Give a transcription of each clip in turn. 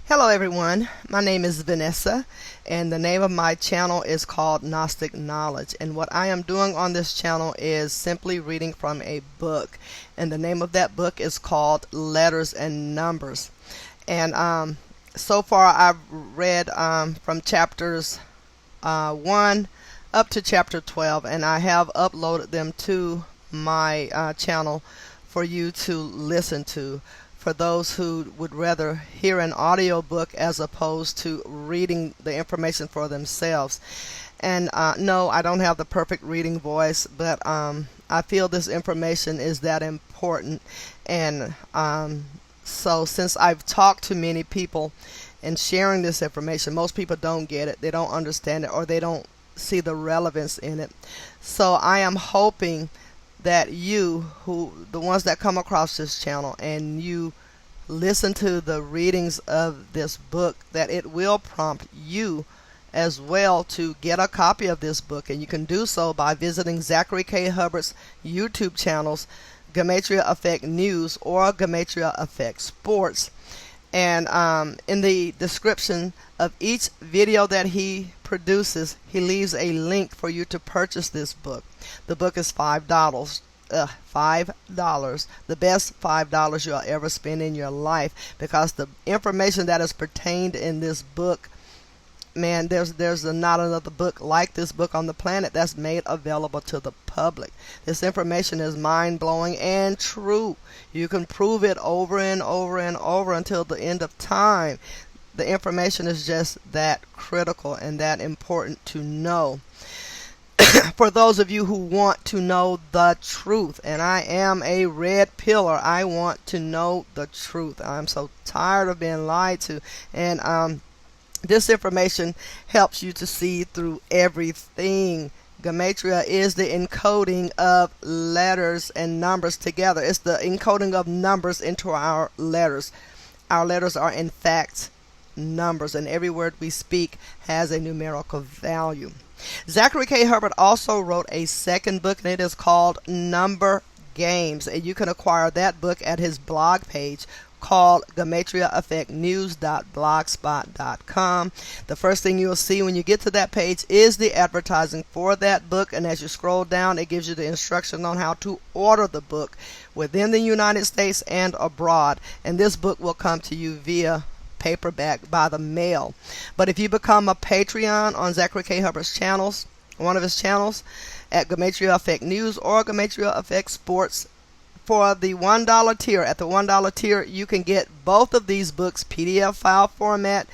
Hello everyone, my name is Vanessa and the name of my channel is called Gnostic Knowledge, and what I am doing on this channel is simply reading from a book, and the name of that book is called Letters and Numbers. And so far I've read from chapters 1 up to chapter 12, and I have uploaded them to my channel for you to listen to, for those who would rather hear an audio book as opposed to reading the information for themselves. And no, I don't have the perfect reading voice, but I feel this information is that important. And so since I've talked to many people and sharing this information, most people don't get it, they don't understand it, or they don't see the relevance in it. So I am hoping that the ones that come across this channel, and you listen to the readings of this book, that it will prompt you as well to get a copy of this book. And you can do so by visiting Zachary K. Hubbard's YouTube channels, Gematria Effect News or Gematria Effect Sports. And in the description of each video that he produces, he leaves a link for you to purchase this book. The book is $5. $5, the best $5 you'll ever spend in your life, because the information that is pertained in this book, man, there's not another book like this book on the planet that's made available to the public. This information is mind-blowing and true. You can prove it over and over and over until the end of time. The information is just that critical and that important to know. For those of you who want to know the truth, and I am a red pillar, I want to know the truth. I'm so tired of being lied to, and this information helps you to see through everything. Gematria is the encoding of letters and numbers together. It's the encoding of numbers into our letters. Our letters are in fact numbers, and every word we speak has a numerical value. Zachary K. Hubbard also wrote a second book, and it is called Number Games, and you can acquire that book at his blog page called GematriaEffectNews.blogspot.com. The first thing you'll see when you get to that page is the advertising for that book, and as you scroll down, it gives you the instruction on how to order the book within the United States and abroad, and this book will come to you via paperback by the mail. But if you become a Patreon on Zachary K. Hubbard's channels, one of his channels, at Gematria Effect News or Gematria Effect Sports, for the $1 tier, at the $1 tier, you can get both of these books PDF file format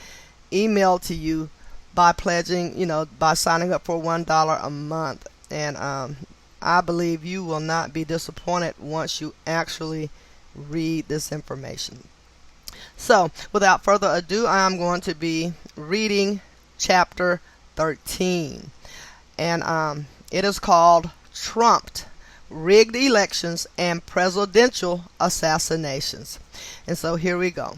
emailed to you by pledging, by signing up for $1 a month. And I believe you will not be disappointed once you actually read this information. So, without further ado, I am going to be reading chapter 13. And it is called Trumped, Rigged Elections and Presidential Assassinations. And so here we go.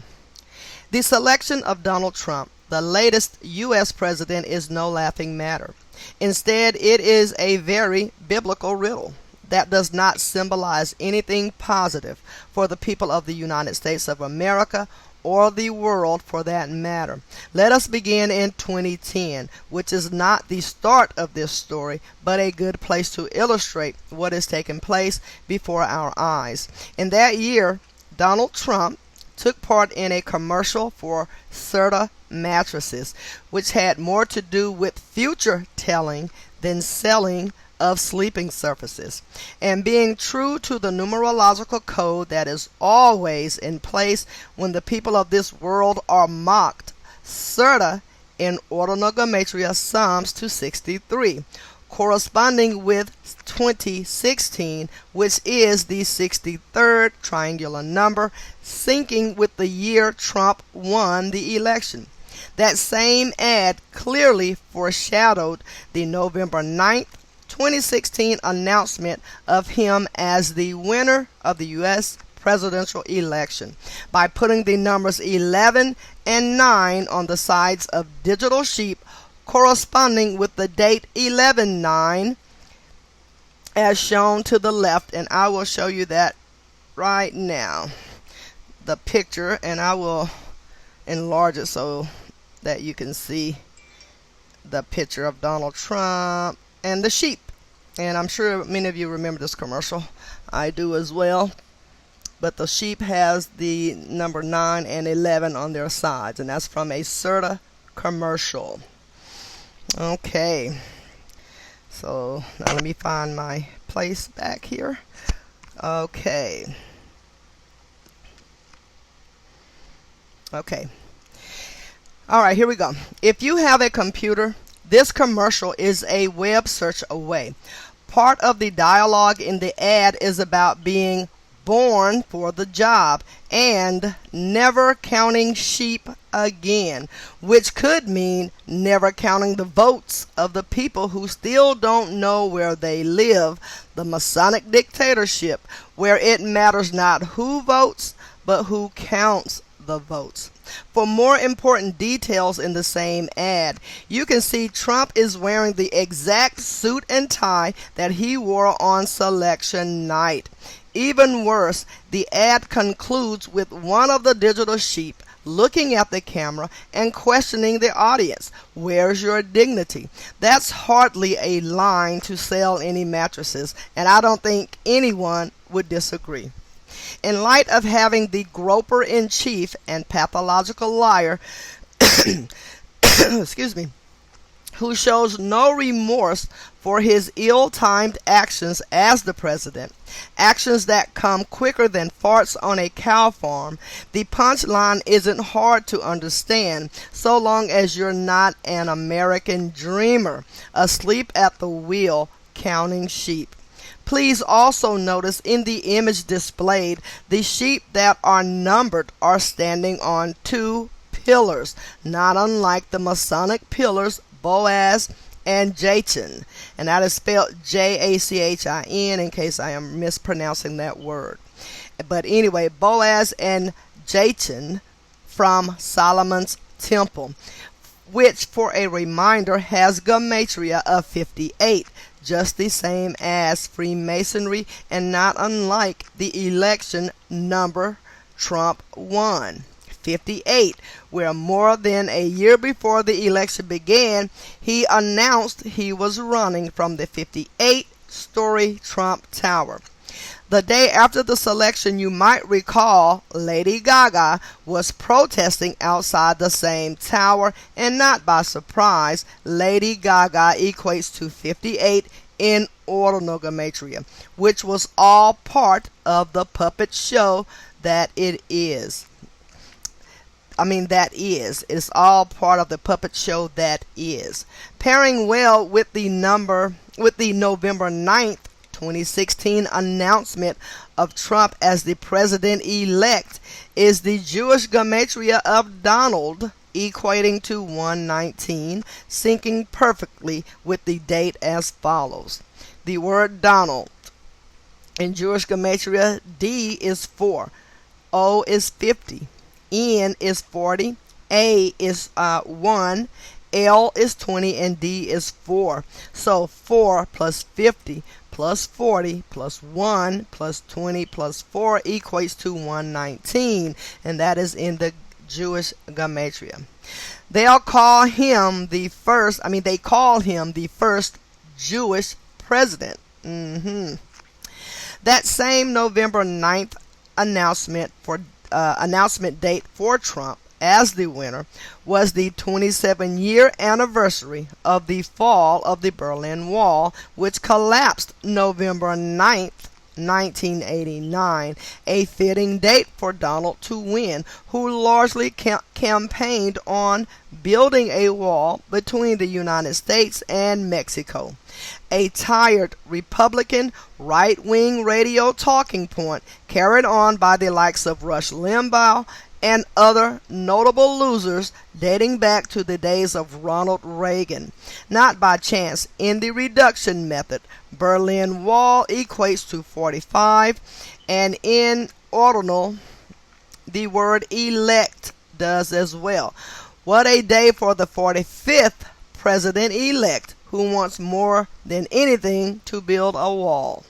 The selection of Donald Trump, the latest U.S. president, is no laughing matter. Instead, it is a very biblical riddle that does not symbolize anything positive for the people of the United States of America, or the world for that matter. Let us begin in 2010, which is not the start of this story, but a good place to illustrate what is taking place before our eyes. In that year, Donald Trump took part in a commercial for Serta mattresses, which had more to do with future telling than selling of sleeping surfaces. And being true to the numerological code that is always in place when the people of this world are mocked, Serta in ordinal gematria sums to 63, corresponding with 2016, which is the 63rd triangular number, syncing with the year Trump won the election. That same ad clearly foreshadowed the November 9th, 2016 announcement of him as the winner of the U.S. presidential election by putting the numbers 11 and 9 on the sides of digital sheep, corresponding with the date 11/9 as shown to the left, and I will show you that right now, the picture, and I will enlarge it so that you can see the picture of Donald Trump and the sheep. And I'm sure many of you remember this commercial. I do as well. But the sheep has the number 9 and 11 on their sides, and that's from a Serta commercial. Okay, so now let me find my place back here. Okay. All right, here we go. If you have a computer, this commercial is a web search away. Part of the dialogue in the ad is about being born for the job and never counting sheep again, which could mean never counting the votes of the people who still don't know where they live, the Masonic dictatorship, where it matters not who votes, but who counts the votes. For more important details in the same ad, you can see Trump is wearing the exact suit and tie that he wore on selection night. Even worse, the ad concludes with one of the digital sheep looking at the camera and questioning the audience. Where's your dignity? That's hardly a line to sell any mattresses, and I don't think anyone would disagree. In light of having the groper-in-chief and pathological liar, excuse me, who shows no remorse for his ill-timed actions as the president, actions that come quicker than farts on a cow farm, the punchline isn't hard to understand so long as you're not an American dreamer, asleep at the wheel, counting sheep. Please also notice in the image displayed, the sheep that are numbered are standing on 2 pillars, not unlike the Masonic pillars Boaz and Jachin, and that is spelled Jachin in case I am mispronouncing that word. But anyway, Boaz and Jachin from Solomon's temple, which for a reminder has gematria of 58, just the same as Freemasonry and not unlike the election number Trump won. 58, where more than a year before the election began, he announced he was running from the 58-story Trump Tower. The day after the selection, you might recall, Lady Gaga was protesting outside the same tower, and not by surprise, Lady Gaga equates to 58 in ordinal gematria, which was all part of the puppet show that it is. It's all part of the puppet show that is. Pairing well with the November 9th, 2016 announcement of Trump as the president-elect is the Jewish gematria of Donald, equating to 119, syncing perfectly with the date as follows. The word Donald in Jewish gematria, D is 4, O is 50, N is 40, A is 1, L is 20, and D is 4. So 4 plus 50 plus 40 plus 1 plus 20 plus 4 equates to 119, and that is in the Jewish gematria. They call him the first Jewish president. That same November 9th announcement date for Trump as the winner was the 27-year anniversary of the fall of the Berlin Wall, which collapsed November 9th, 1989, a fitting date for Donald to win, who largely campaigned on building a wall between the United States and Mexico. A tired Republican right-wing radio talking point carried on by the likes of Rush Limbaugh and other notable losers dating back to the days of Ronald Reagan. Not by chance, in the reduction method, Berlin Wall equates to 45, and in ordinal, the word elect does as well. What a day for the 45th president-elect, who wants more than anything to build a wall.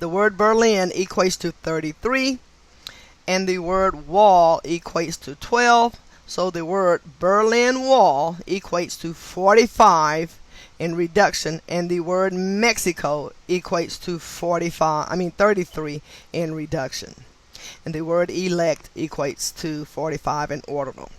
The word Berlin equates to 33, and the word wall equates to 12. So the word Berlin Wall equates to 45 in reduction, and the word Mexico equates to 33 in reduction. And the word elect equates to 45 in ordinal.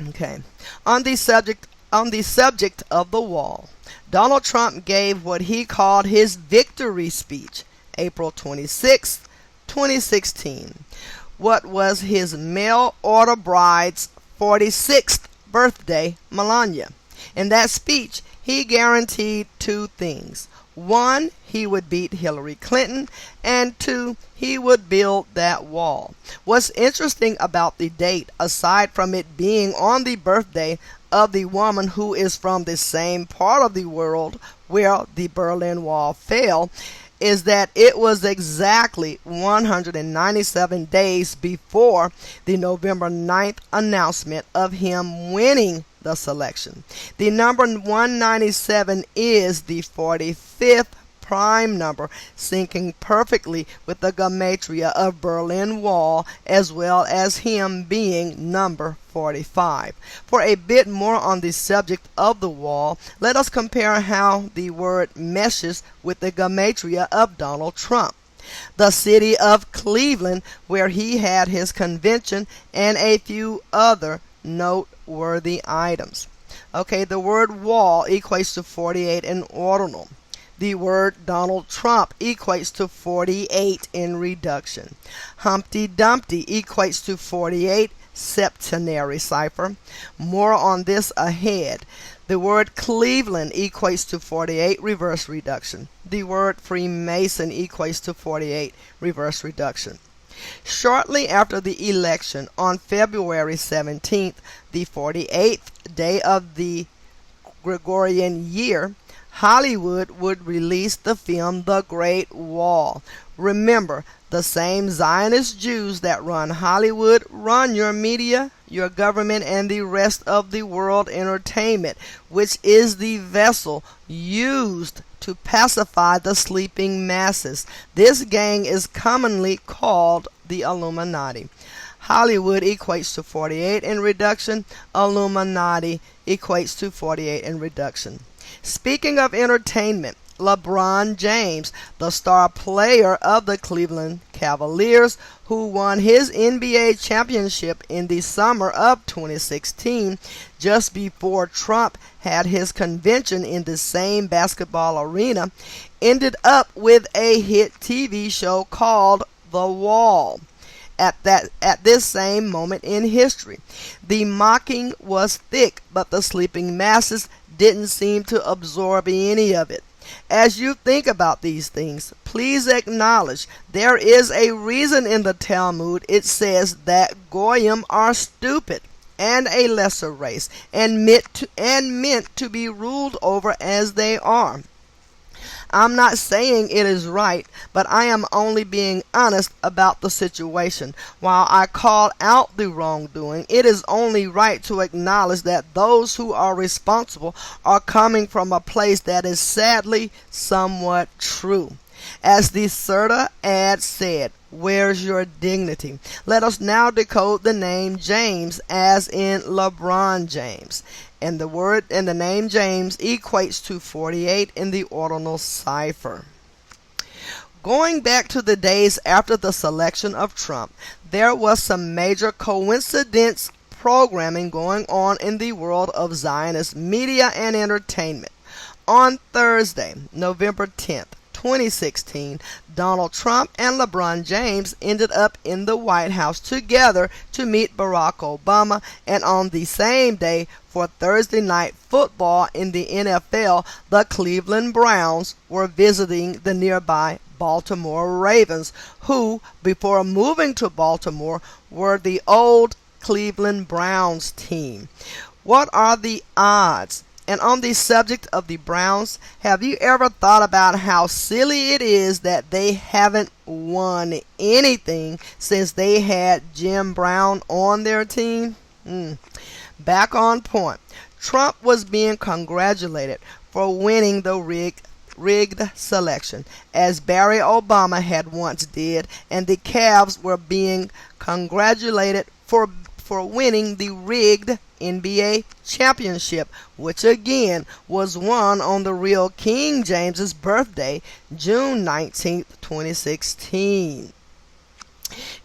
Okay. On the subject of the wall, Donald Trump gave what he called his victory speech April 26, 2016. What was his mail order bride's 46th birthday, Melania. In that speech, he guaranteed two things. One, he would beat Hillary Clinton, and two, he would build that wall. What's interesting about the date, aside from it being on the birthday of the woman who is from the same part of the world where the Berlin Wall fell, is that it was exactly 197 days before the November 9th announcement of him winning the selection. The number 197 is the 45th prime number, syncing perfectly with the gematria of Berlin Wall, as well as him being number 45. For a bit more on the subject of the wall, let us compare how the word meshes with the gematria of Donald Trump. The city of Cleveland, where he had his convention, and a few other noteworthy items. Okay, the word wall equates to 48 in ordinal. The word Donald Trump equates to 48 in reduction. Humpty Dumpty equates to 48 septenary cipher. More on this ahead. The word Cleveland equates to 48 reverse reduction. The word Freemason equates to 48 reverse reduction. Shortly after the election, on February 17th, the 48th day of the Gregorian year, Hollywood would release the film The Great Wall. Remember, the same Zionist Jews that run Hollywood run your media, your government, and the rest of the world entertainment, which is the vessel used to pacify the sleeping masses. This gang is commonly called the Illuminati. Hollywood equates to 48 in reduction. Illuminati equates to 48 in reduction. Speaking of entertainment, LeBron James, the star player of the Cleveland Cavaliers, who won his NBA championship in the summer of 2016, just before Trump had his convention in the same basketball arena, ended up with a hit TV show called The Wall. At this same moment in history, the mocking was thick, but the sleeping masses didn't seem to absorb any of it. As you think about these things, please acknowledge there is a reason in the Talmud it says that Goyim are stupid and a lesser race, and meant to be ruled over as they are. I'm not saying it is right, but I am only being honest about the situation. While I call out the wrongdoing, it is only right to acknowledge that those who are responsible are coming from a place that is sadly somewhat true. As the Serta ad said, where's your dignity? Let us now decode the name James as in LeBron James. And the name James equates to 48 in the ordinal cipher. Going back to the days after the selection of Trump, there was some major coincidence programming going on in the world of Zionist media and entertainment. On Thursday, November 10th, 2016, Donald Trump and LeBron James ended up in the White House together to meet Barack Obama, and on the same day for Thursday night football in the NFL, the Cleveland Browns were visiting the nearby Baltimore Ravens, who, before moving to Baltimore, were the old Cleveland Browns team. What are the odds? And on the subject of the Browns, have you ever thought about how silly it is that they haven't won anything since they had Jim Brown on their team? Back on point, Trump was being congratulated for winning the rigged rigged selection, as Barry Obama had once did, and the Cavs were being congratulated for winning the rigged NBA championship, which again was won on the real King James's birthday, June 19th, 2016.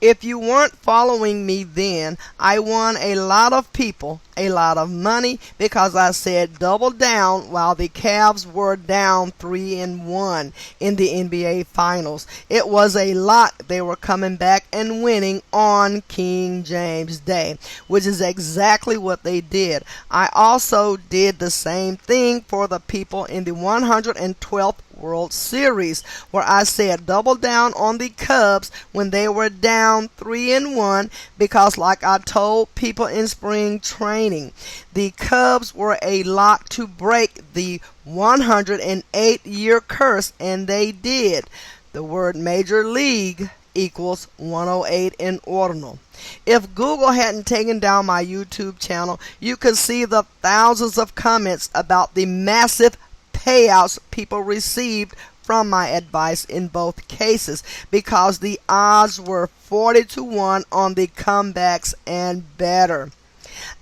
If you weren't following me then, I won a lot of people a lot of money because I said double down while the Cavs were down 3-1 in the NBA Finals. It was a lot. They were coming back and winning on King James Day, which is exactly what they did. I also did the same thing for the people in the 112th World Series, where I said double down on the Cubs when they were down 3-1 because, like I told people in spring training, the Cubs were a lock to break the 108-year curse, and they did. The word Major League equals 108 in ordinal. If Google hadn't taken down my YouTube channel, you could see the thousands of comments about the massive payouts people received from my advice in both cases, because the odds were 40-1 on the comebacks and better.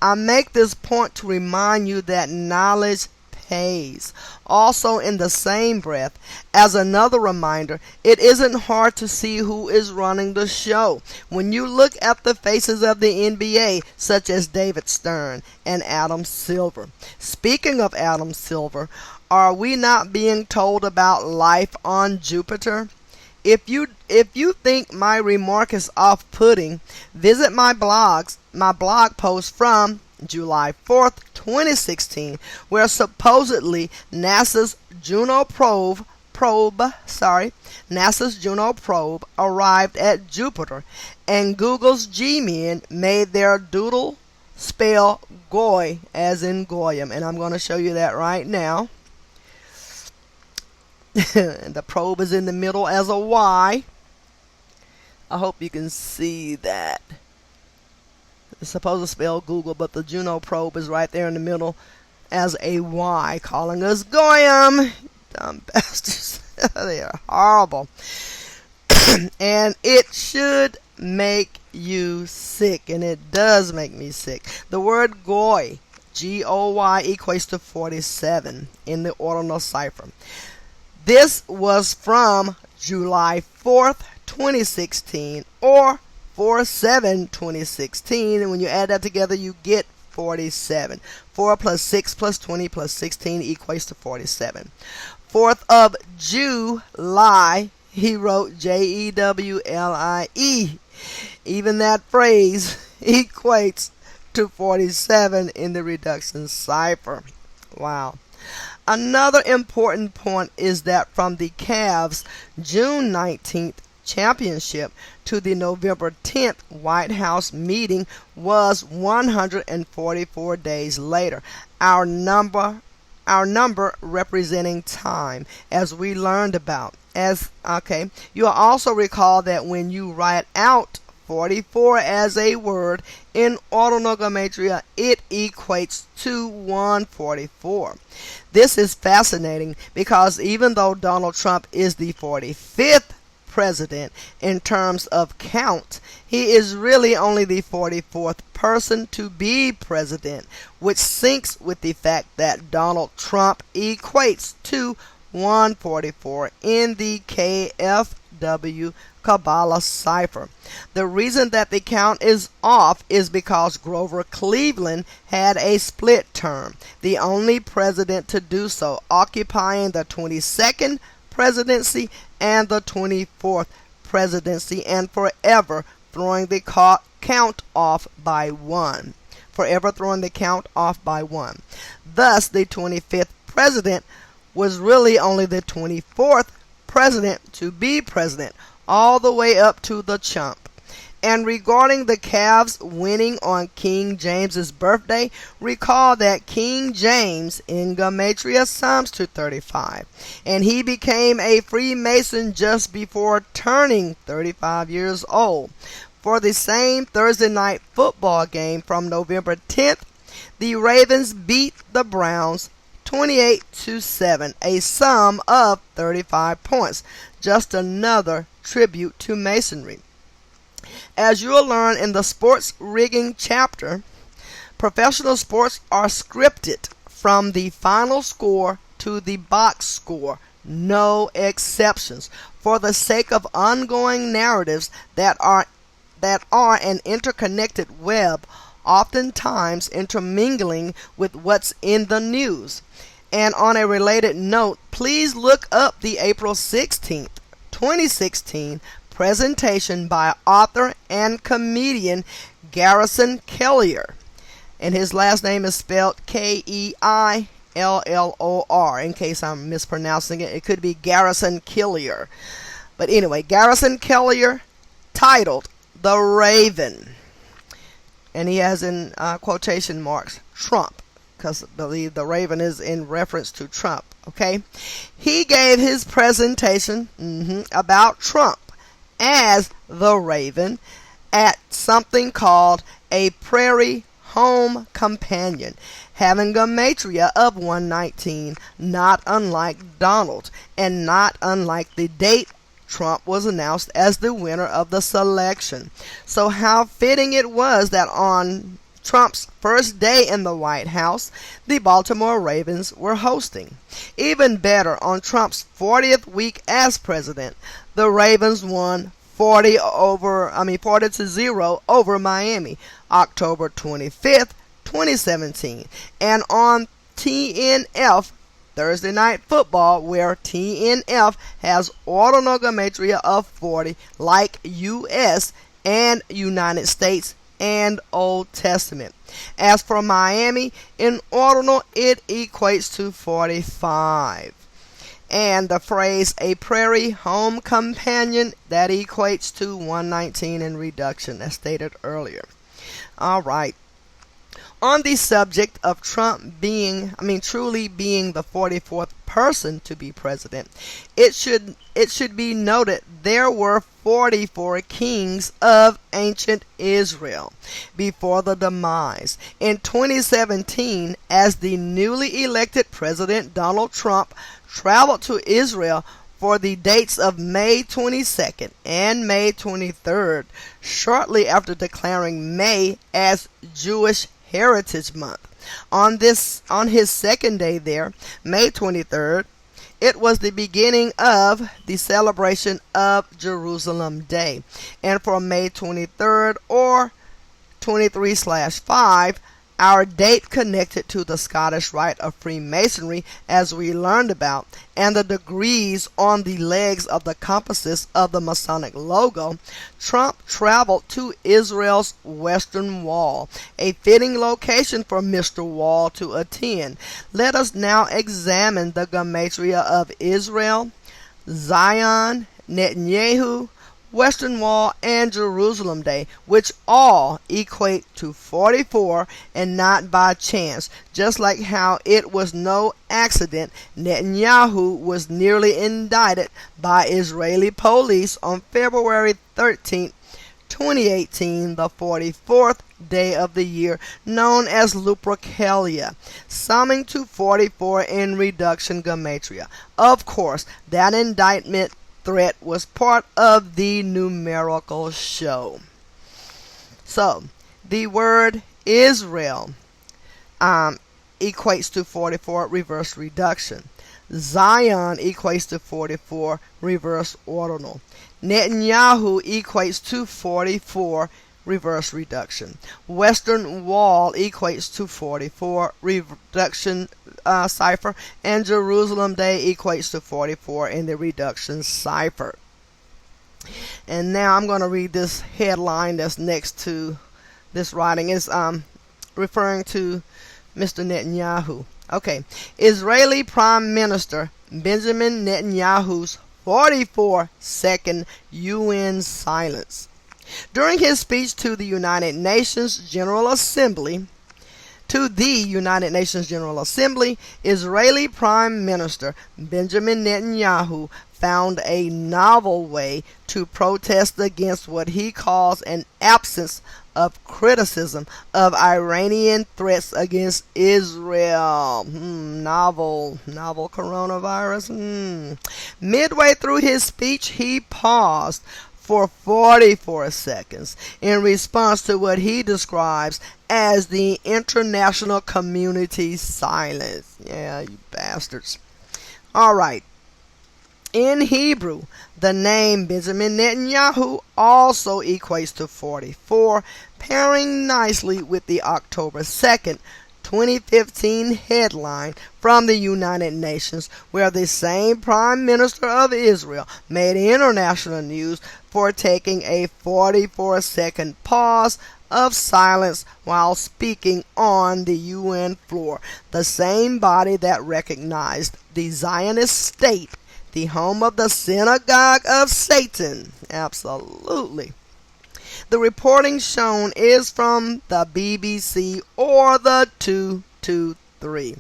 I make this point to remind you that knowledge pays. Also, in the same breath, as another reminder, it isn't hard to see who is running the show when you look at the faces of the NBA, such as David Stern and Adam Silver. Speaking of Adam Silver, are we not being told about life on Jupiter? If you think my remark is off-putting, visit my blog post from July 4th, 2016, where supposedly NASA's Juno probe arrived at Jupiter, and Google's G-men made their doodle spell Goy as in Goyim, and I'm going to show you that right now. The probe is in the middle as a Y. I hope you can see that. It's supposed to spell Google, but the Juno probe is right there in the middle as a Y, calling us Goyim. Dumb bastards. They are horrible. And it should make you sick, and it does make me sick. The word Goy, G-O-Y, equates to 47 in the ordinal cipher. This was from July 4th, 2016, or 4/7/2016, and when you add that together, you get 47. 4 plus 6 plus 20 plus 16 equates to 47. 4th of July, he wrote Jewlie. Even that phrase equates to 47 in the reduction cipher. Wow. Another important point is that from the Cavs' June 19th championship to the November 10th White House meeting was 144 days later. Our number representing time, as we learned about. You'll also recall that when you write out 44 as a word in ordinal gematria, it equates to 144. This is fascinating because even though Donald Trump is the 45th president in terms of count, he is really only the 44th person to be president, which syncs with the fact that Donald Trump equates to 144 in the KFW Kabbalah cipher. The reason that the count is off is because Grover Cleveland had a split term, the only president to do so, occupying the 22nd presidency and the 24th presidency, and forever throwing the count off by one. Thus, the 25th president was really only the 24th president to be president, all the way up to the chump. And regarding the Cavs winning on King James's birthday, recall that King James in gematria sums to 35, and he became a Freemason just before turning 35 years old. For the same Thursday night football game from November 10th, the Ravens beat the Browns 28-7, a sum of 35 points. Just another tribute to Masonry. As you'll learn in the sports rigging chapter, professional sports are scripted from the final score to the box score. No exceptions, for the sake of ongoing narratives that are an interconnected web, oftentimes intermingling with what's in the news. And on a related note, please look up the April 16th, 2016 presentation by author and comedian Garrison Keillor. And his last name is spelled Keillor. In case I'm mispronouncing it, it could be Garrison Keillor. But anyway, Garrison Keillor, titled The Raven. And he has in quotation marks Trump, because I believe the Raven is in reference to Trump. Okay, he gave his presentation about Trump as the Raven at something called a Prairie Home Companion, having gematria of 119, not unlike Donald, and not unlike the date Trump was announced as the winner of the selection. So how fitting it was that on Trump's first day in the White House, the Baltimore Ravens were hosting. Even better, on Trump's 40th week as president, the Ravens won 40-0 over Miami, October 25th, 2017. And on TNF, Thursday Night Football, where TNF has ordinal gematria of 40, like U.S. and United States and Old Testament. As for Miami, in ordinal it equates to 45. And the phrase a Prairie Home Companion, that equates to 119 in reduction, as stated earlier. All right. On the subject of Trump truly being the 44th person to be president, it should be noted there were 44 kings of ancient Israel before the demise. In 2017, as the newly elected President Donald Trump traveled to Israel for the dates of May 22nd and May 23rd, shortly after declaring May as Jewish Heritage Month. On his second day there, May 23rd, it was the beginning of the celebration of Jerusalem Day. And for May 23rd, or 23/5, our date connected to the Scottish Rite of Freemasonry, as we learned about, and the degrees on the legs of the compasses of the Masonic logo, Trump traveled to Israel's Western Wall, a fitting location for Mr. Wall to attend. Let us now examine the gematria of Israel, Zion, Netanyahu, Western Wall, and Jerusalem Day, which all equate to 44, and not by chance, just like how it was no accident Netanyahu was nearly indicted by Israeli police on February 13, 2018, the 44th day of the year, known as Lupercalia, summing to 44 in reduction gematria. Of course, that indictment threat was part of the numerical show. So, the word Israel equates to 44 reverse reduction. Zion equates to 44 reverse ordinal. Netanyahu equates to 44 reverse reduction. Western Wall equates to 44 reduction cipher, and Jerusalem Day equates to 44 in the reduction cipher. And now I'm going to read this headline that's next to this writing. It's referring to Mr. Netanyahu. Okay, Israeli Prime Minister Benjamin Netanyahu's 44-second UN silence. During his speech to the United Nations General Assembly, Israeli Prime Minister Benjamin Netanyahu found a novel way to protest against what he calls an absence of criticism of Iranian threats against Israel. Novel coronavirus. Midway through his speech, he paused for 44 seconds in response to what he describes as the international community's silence. Yeah, you bastards. All right. In Hebrew, the name Benjamin Netanyahu also equates to 44, pairing nicely with the October 2nd, 2015 headline from the United Nations, where the same Prime Minister of Israel made international news for taking a 44-second pause of silence while speaking on the UN floor, the same body that recognized the Zionist state, the home of the synagogue of Satan. Absolutely. The reporting shown is from the BBC or the 223.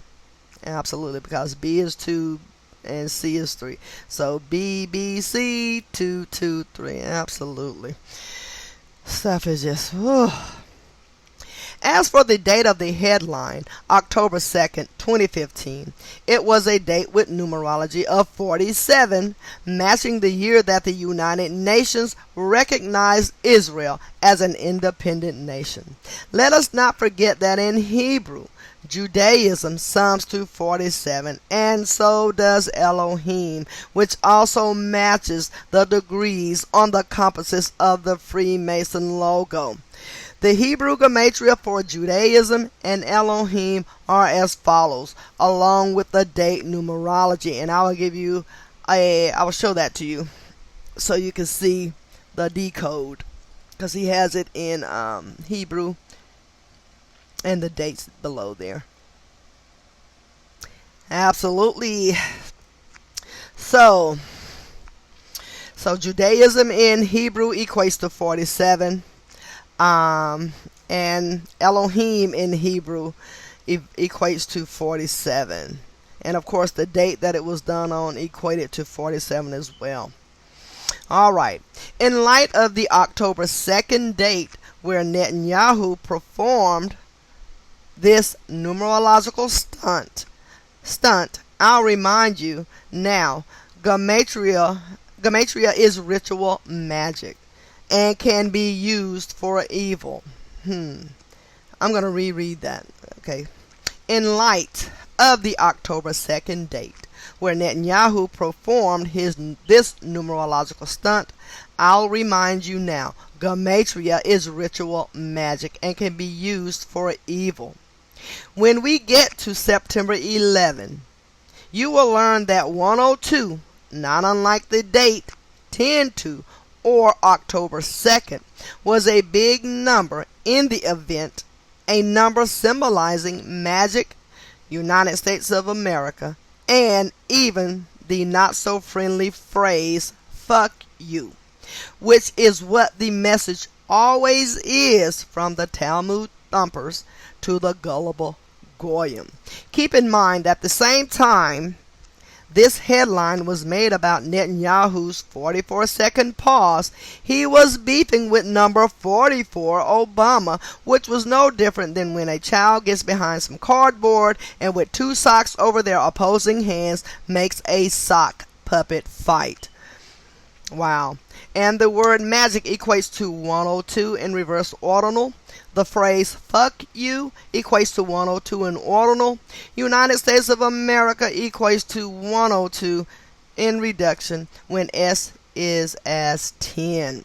Absolutely, because B is 2 and C is 3. So BBC 223. Absolutely. Stuff is just... As for the date of the headline, October 2nd, 2015, it was a date with numerology of 47, matching the year that the United Nations recognized Israel as an independent nation. Let us not forget that in Hebrew, Judaism sums to 47, and so does Elohim, which also matches the degrees on the compasses of the Freemason logo. The Hebrew gematria for Judaism and Elohim are as follows, along with the date numerology, and I will show that to you so you can see the decode, because he has it in Hebrew and the dates below there. Absolutely. So Judaism in Hebrew equates to 47. And Elohim in Hebrew equates to 47. And of course the date that it was done on equated to 47 as well. Alright, in light of the October 2nd date where Netanyahu performed this numerological stunt, I'll remind you now, gematria is ritual magic and can be used for evil. I'm going to reread that. Okay. In light of the October 2nd date, where Netanyahu performed this numerological stunt, I'll remind you now, gematria is ritual magic and can be used for evil. When we get to September 11, you will learn that 102, not unlike the date 10-2, or October 2nd, was a big number in the event, a number symbolizing magic, United States of America, and even the not-so-friendly phrase, fuck you, which is what the message always is from the Talmud thumpers to the gullible Goyim. Keep in mind, at the same time this headline was made about Netanyahu's 44-second pause, he was beefing with number 44, Obama, which was no different than when a child gets behind some cardboard and with two socks over their opposing hands makes a sock puppet fight. Wow. And the word magic equates to 102 in reverse ordinal. The phrase fuck you equates to 102 in ordinal. United States of America equates to 102 in reduction when S is as 10.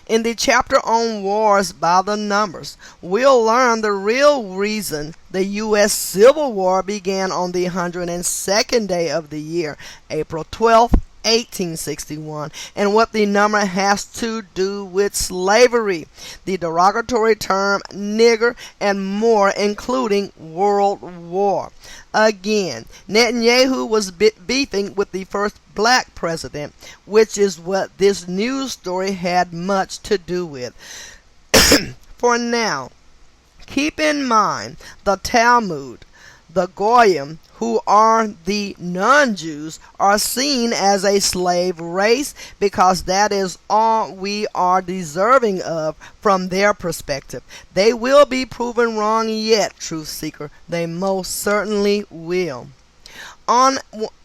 In the chapter on wars by the numbers, we'll learn the real reason the U.S. Civil War began on the 102nd day of the year, April 12th, 1861, and what the number has to do with slavery, the derogatory term nigger, and more, including World War. Again, Netanyahu was beefing with the first black president, which is what this news story had much to do with. For now, keep in mind the Talmud, the Goyim, who are the non-Jews, are seen as a slave race because that is all we are deserving of from their perspective. They will be proven wrong yet, truth seeker. They most certainly will. On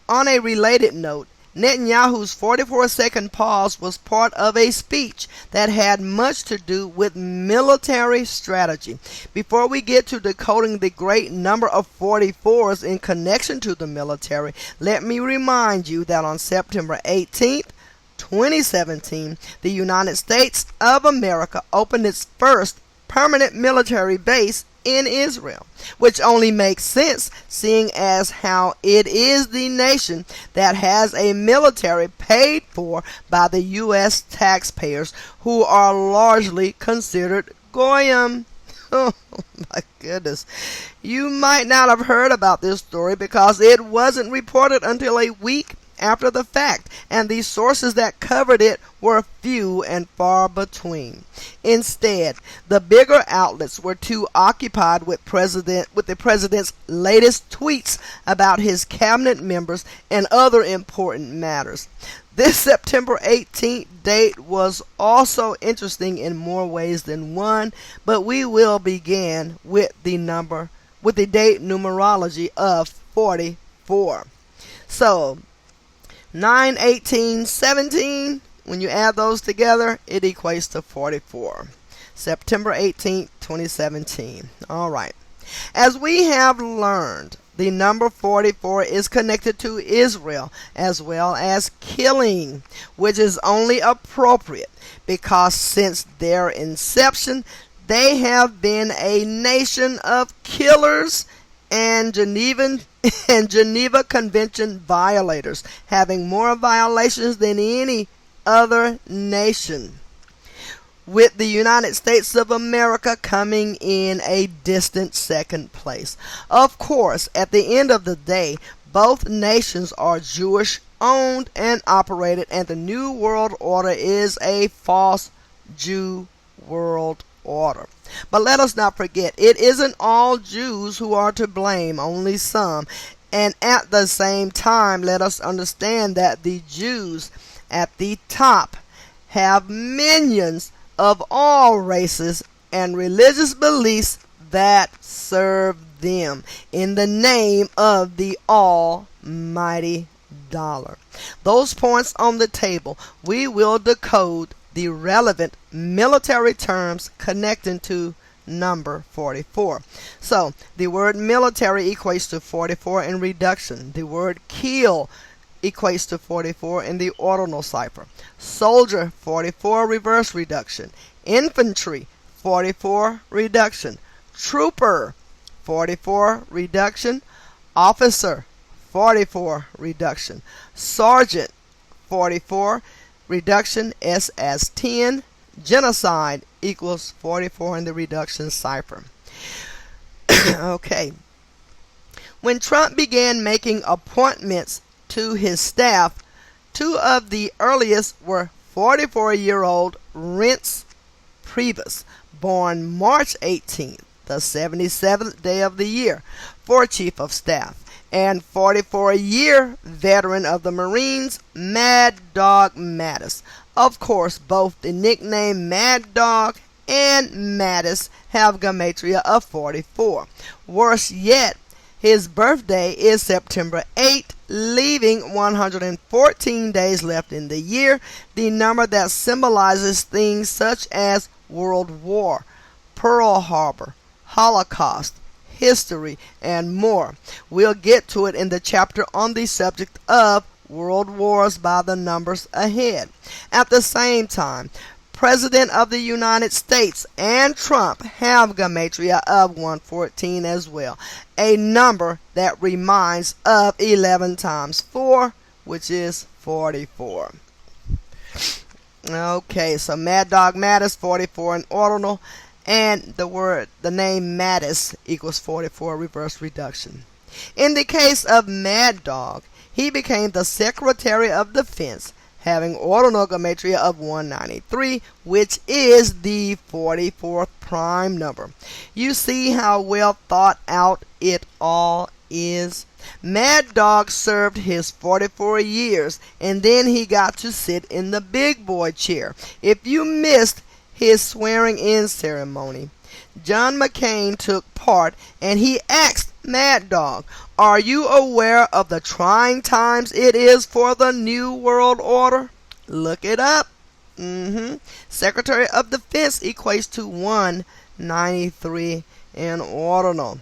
a related note, Netanyahu's 44-second pause was part of a speech that had much to do with military strategy. Before we get to decoding the great number of 44s in connection to the military, let me remind you that on September 18th, 2017, the United States of America opened its first permanent military base in Israel, which only makes sense seeing as how it is the nation that has a military paid for by the U.S. taxpayers, who are largely considered goyim. Oh my goodness. You might not have heard about this story because it wasn't reported until a week after the fact, and the sources that covered it were few and far between. Instead, the bigger outlets were too occupied with the president's latest tweets about his cabinet members and other important matters. This September 18th date was also interesting in more ways than one, but we will begin with the date numerology of 44. So 9, 18, 17, when you add those together, it equates to 44. September 18th, 2017. All right. As we have learned, the number 44 is connected to Israel as well as killing, which is only appropriate because since their inception, they have been a nation of killers and Geneva Convention violators, having more violations than any other nation, with the United States of America coming in a distant second place. Of course, at the end of the day, both nations are Jewish owned and operated, and the New World Order is a false Jew world order. But let us not forget, it isn't all Jews who are to blame, only some. And at the same time, let us understand that the Jews at the top have minions of all races and religious beliefs that serve them in the name of the almighty dollar. Those points on the table, we will decode the relevant military terms connecting to number 44. So the word military equates to 44 in reduction. The word kill equates to 44 in the ordinal cipher. Soldier, 44 reverse reduction. Infantry, 44 reduction. Trooper, 44 reduction. Officer, 44 reduction. Sergeant, 44 reduction. S as 10. Genocide equals 44 in the reduction cipher. Okay. When Trump began making appointments to his staff, two of the earliest were 44-year-old Reince Priebus, born March 18th, the 77th day of the year, for Chief of Staff, and 44-year veteran of the Marines, Mad Dog Mattis. Of course, both the nickname Mad Dog and Mattis have gematria of 44. Worse yet, his birthday is September 8th, leaving 114 days left in the year, the number that symbolizes things such as World War, Pearl Harbor, Holocaust, history, and more. We'll get to it in the chapter on the subject of world wars by the numbers ahead. At the same time, President of the United States and Trump have gematria of 114 as well, a number that reminds of 11 times 4, which is 44. Okay, so Mad Dog Mattis, 44 in ordinal, and the name Mattis equals 44 reverse reduction. In the case of Mad Dog, he became the Secretary of Defense, having ordinal gematria of 193, which is the 44th prime number. You see how well thought out it all is. Mad Dog served his 44 years, and then he got to sit in the big boy chair. If you missed his swearing-in ceremony, John McCain took part, and he asked Mad Dog, "Are you aware of the trying times it is for the New World Order?" Look it up. Secretary of Defense equates to 193 in ordinal.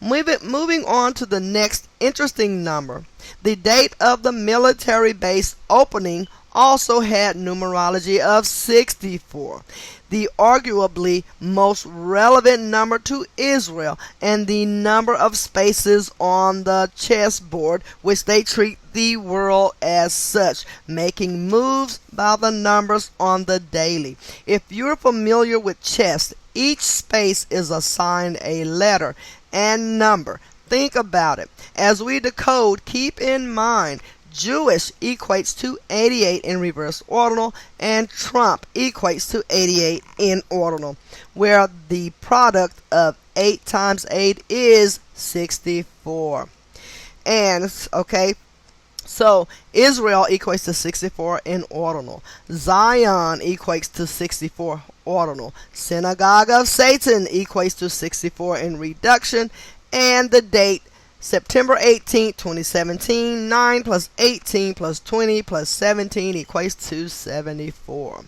Moving on to the next interesting number. The date of the military base opening also had numerology of 64, the arguably most relevant number to Israel, and the number of spaces on the chessboard, which they treat the world as such, making moves by the numbers on the daily. If you're familiar with chess, each space is assigned a letter and number. Think about it. As we decode, keep in mind Jewish equates to 88 in reverse ordinal, and Trump equates to 88 in ordinal, where the product of 8 times 8 is 64. And, okay, so Israel equates to 64 in ordinal. Zion equates to 64 ordinal. Synagogue of Satan equates to 64 in reduction. And the date, September 18, 2017, 9 plus 18 plus 20 plus 17 equates to 74.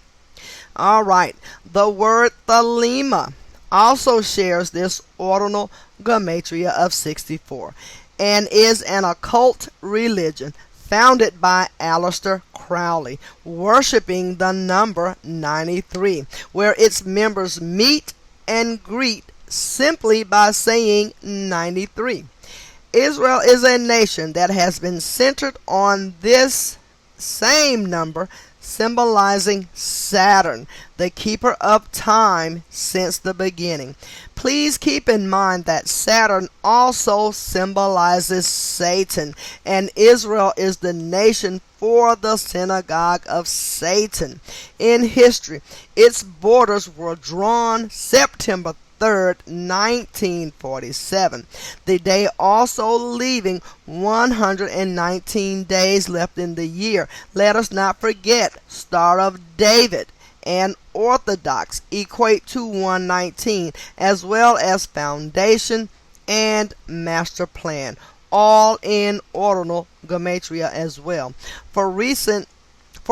All right, the word thelema also shares this ordinal gematria of 64 and is an occult religion founded by Aleister Crowley, worshiping the number 93, where its members meet and greet simply by saying 93. Israel is a nation that has been centered on this same number, symbolizing Saturn, the keeper of time, since the beginning. Please keep in mind that Saturn also symbolizes Satan, and Israel is the nation for the synagogue of Satan. In history, its borders were drawn September 3rd, 1947. The day also leaving 119 days left in the year. Let us not forget Star of David and Orthodox equate to 119, as well as Foundation and Master Plan, all in ordinal gematria as well. For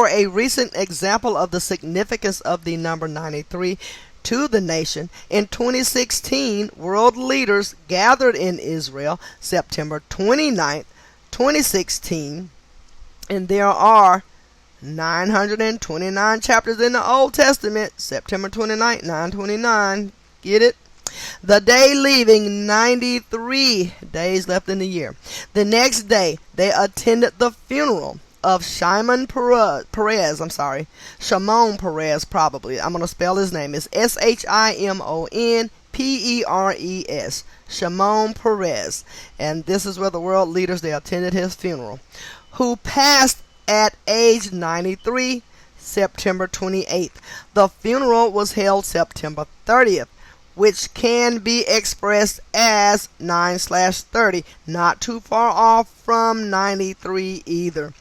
a recent example of the significance of the number 93 to the nation, in 2016, world leaders gathered in Israel September 29th, 2016, and there are 929 chapters in the Old Testament. September 29th, 929. Get it? The day leaving 93 days left in the year. The next day, they attended the funeral of Shimon Peres. Shimon Peres, probably. I'm going to spell his name. It's ShimonPeres. Shimon Peres. And this is where the world leaders, they attended his funeral, who passed at age 93, September 28th. The funeral was held September 30th, which can be expressed as 9/30, not too far off from 93 either.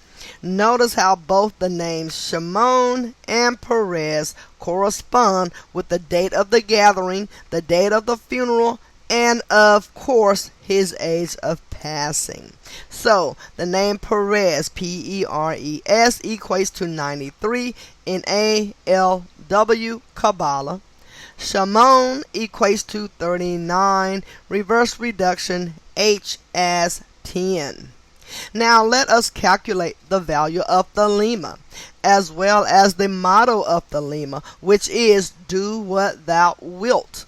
Notice how both the names Shimon and Peres correspond with the date of the gathering, the date of the funeral, and of course his age of passing. So the name Peres, P-E-R-E-S, equates to 93 in ALW Kabbalah. Shimon equates to 39, reverse reduction H as 10. Now let us calculate the value of thelema, as well as the motto of thelema, which is do what thou wilt.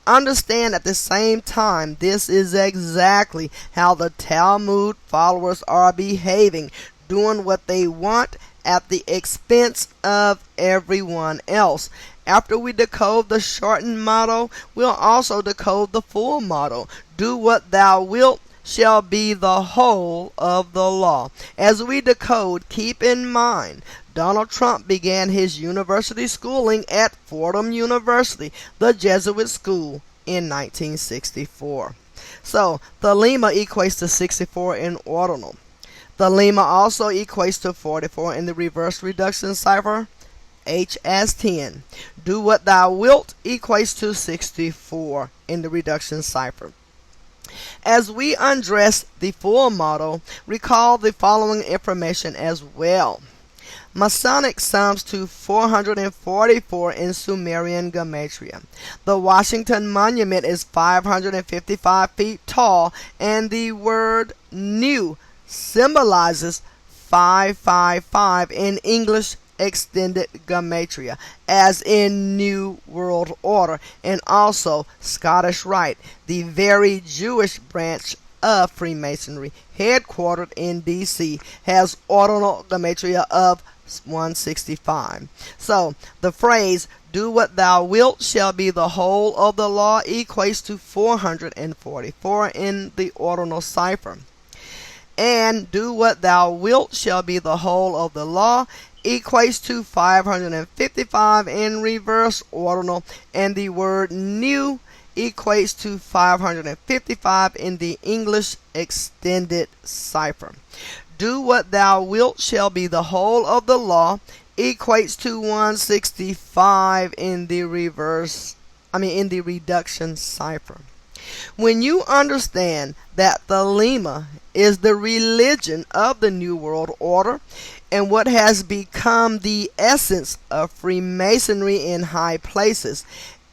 Understand at the same time, this is exactly how the Talmud followers are behaving, doing what they want at the expense of everyone else. After we decode the shortened motto, we'll also decode the full motto. Do what thou wilt shall be the whole of the law. As we decode, keep in mind, Donald Trump began his university schooling at Fordham University, the Jesuit school, in 1964. So Thelema equates to 64 in ordinal. Thelema also equates to 44 in the reverse reduction cipher, H as 10. Do what thou wilt equates to 64 in the reduction cipher. As we undress the full model, recall the following information as well. Masonic sums to 444 in Sumerian gematria. The Washington Monument is 555 feet tall, and the word new symbolizes 555 in English extended gematria, as in New World Order, and also Scottish Rite, the very Jewish branch of Freemasonry, headquartered in DC, has ordinal gematria of 165. So the phrase "do what thou wilt shall be the whole of the law" equates to 444 in the ordinal cipher. And "do what thou wilt shall be the whole of the law" equates to 555 in reverse ordinal, and the word "new" equates to 555 in the English extended cipher. "Do what thou wilt shall be the whole of the law" equates to 165 in the reduction cipher. When you understand that Thelema is the religion of the New World Order and what has become the essence of Freemasonry in high places,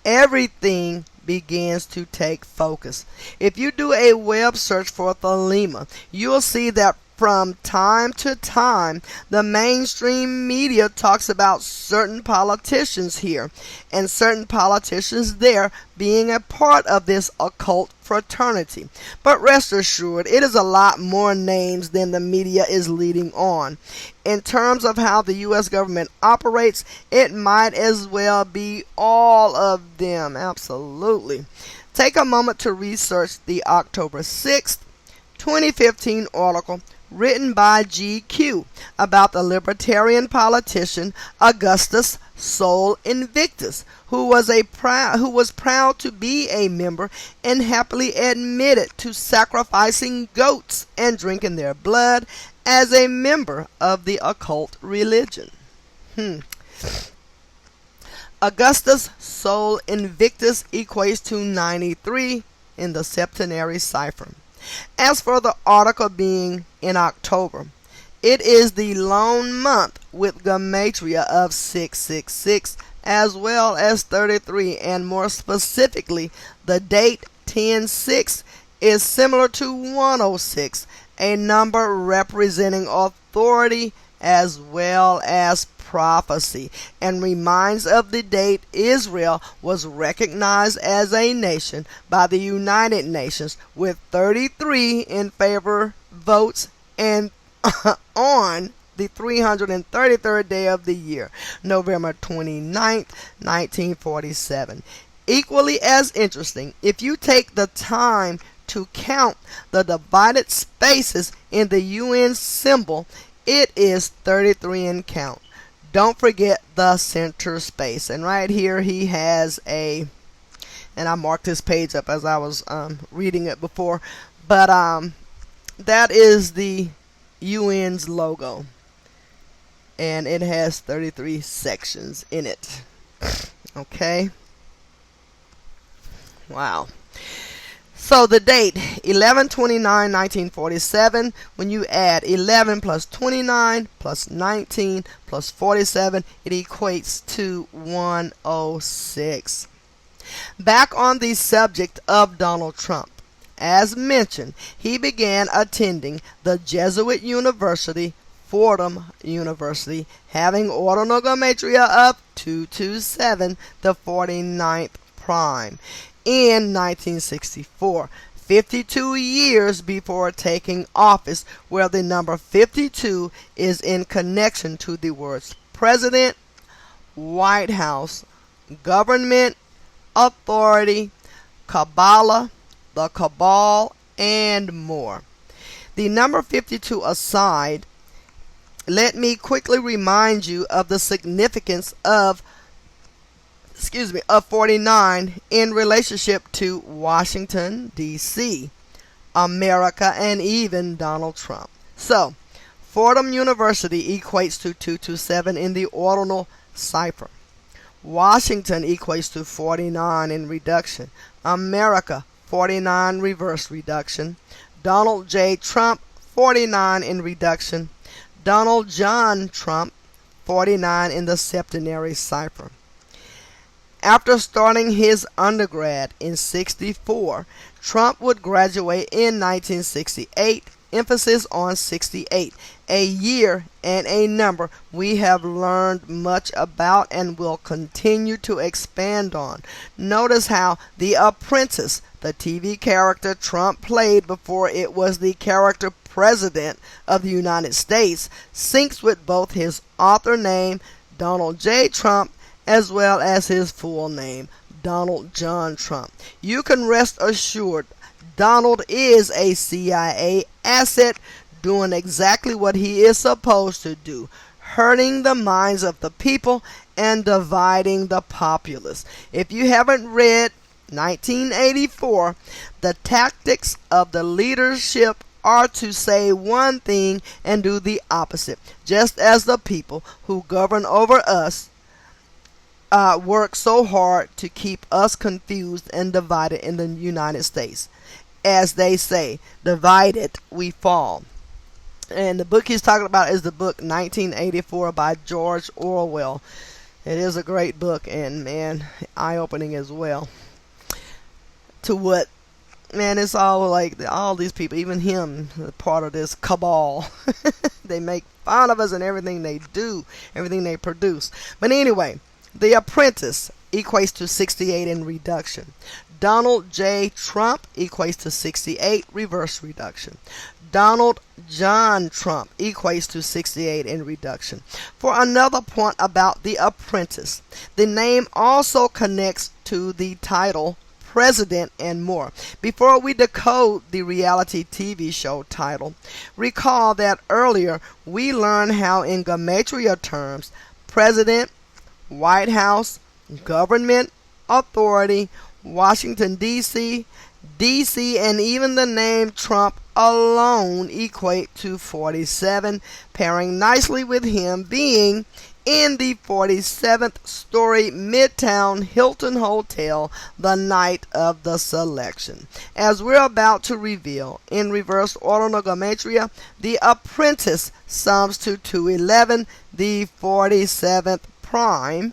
everything begins to take focus. If you do a web search for Thelema, you'll see that from time to time, the mainstream media talks about certain politicians here and certain politicians there being a part of this occult fraternity. But rest assured, it is a lot more names than the media is leading on. In terms of how the U.S. government operates, it might as well be all of them. Absolutely. Take a moment to research the October 6th, 2015 article written by GQ about the libertarian politician Augustus Sol Invictus, who was proud to be a member and happily admitted to sacrificing goats and drinking their blood as a member of the occult religion. Augustus Sol Invictus equates to 93 in the septenary cipher. As for the article being in October, it is the lone month with gematria of 666 as well as 33, and more specifically, the date 10/6 is similar to 106, a number representing authority as well as prophecy, and reminds of the date Israel was recognized as a nation by the United Nations, with 33 in favor votes, and on the 333rd day of the year, November 29th, 1947. Equally as interesting, if you take the time to count the divided spaces in the UN symbol, it is 33 in count. Don't forget the center space. And right here he has and I marked this page up as I was reading it before, but that is the UN's logo, and it has 33 sections in it. Okay. Wow. So the date 11/29/1947, when you add 11 plus 29 plus 19 plus 47, it equates to 106. Back on the subject of Donald Trump, as mentioned, he began attending the Jesuit University, Fordham University, having ordinal gematria of 227, the 49th prime, in 1964, 52 years before taking office, where the number 52 is in connection to the words President, White House, Government, Authority, Kabbalah, the Cabal, and more. The number 52 aside, let me quickly remind you of the significance of of 49 in relationship to Washington, D.C., America, and even Donald Trump. So, Fordham University equates to 227 in the ordinal cipher. Washington equates to 49 in reduction. America, 49 reverse reduction. Donald J. Trump, 49 in reduction. Donald John Trump, 49 in the septenary cipher. After starting his undergrad in 64, Trump would graduate in 1968, emphasis on 68, a year and a number we have learned much about and will continue to expand on. Notice how The Apprentice, the TV character Trump played before it was the character President of the United States, syncs with both his author name, Donald J. Trump, as well as his full name, Donald John Trump. You can rest assured Donald is a CIA asset doing exactly what he is supposed to do, hurting the minds of the people and dividing the populace. If you haven't read 1984, the tactics of the leadership are to say one thing and do the opposite, just as the people who govern over us work so hard to keep us confused and divided in the United States. As they say, divided we fall. And the book he's talking about is the book 1984 by George Orwell. It is a great book and, man, eye-opening as well. To what, man, it's all like all these people, even him, part of this cabal. They make fun of us and everything they do, everything they produce. But anyway, The Apprentice equates to 68 in reduction. Donald J. Trump equates to 68 reverse reduction. Donald John Trump equates to 68 in reduction. For another point about The Apprentice, the name also connects to the title President and more. Before we decode the reality TV show title, recall that earlier we learned how in gematria terms, President, White House, government, authority, Washington, D.C., and even the name Trump alone equate to 47, pairing nicely with him being in the 47th story Midtown Hilton Hotel the night of the selection. As we're about to reveal, in reverse ordinal gematria, The Apprentice sums to 211, the 47th prime.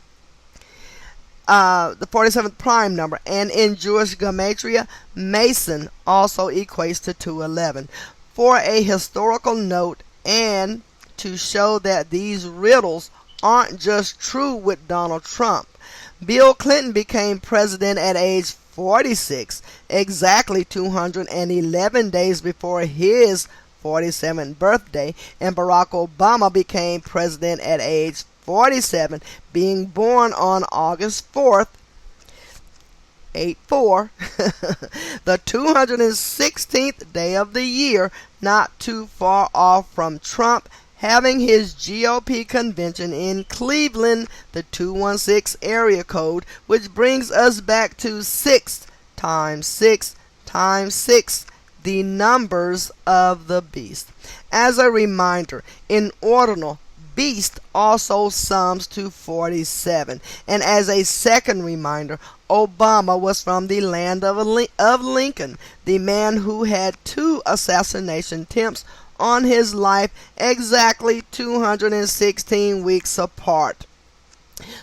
The 47th prime number, and in Jewish gematria, Mason also equates to 211. For a historical note and to show that these riddles aren't just true with Donald Trump, Bill Clinton became president at age 46, exactly 211 days before his 47th birthday, and Barack Obama became president at age 47, being born on August 4th, 84, the 216th day of the year, not too far off from Trump having his GOP convention in Cleveland, the 216 area code, which brings us back to 6 times 6 times 6, the numbers of the beast. As a reminder, in ordinal, beast also sums to 47. And as a second reminder, Obama was from the land of Lincoln, the man who had 2 assassination attempts on his life exactly 216 weeks apart.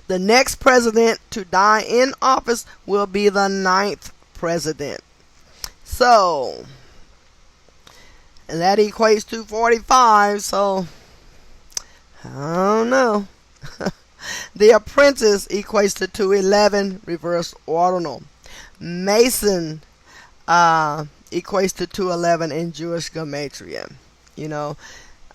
The next president to die in office will be the 9th president. So, and that equates to 45, so I don't know. The Apprentice equates to 211, reverse ordinal. Mason equates to 211 in Jewish gematria. You know,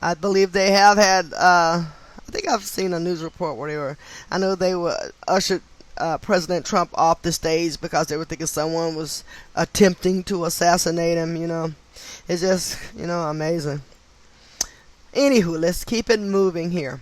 I believe they have had, I think I've seen a news report where I know they were ushered President Trump off the stage because they were thinking someone was attempting to assassinate him, you know. It's just, amazing. Anywho, let's keep it moving here.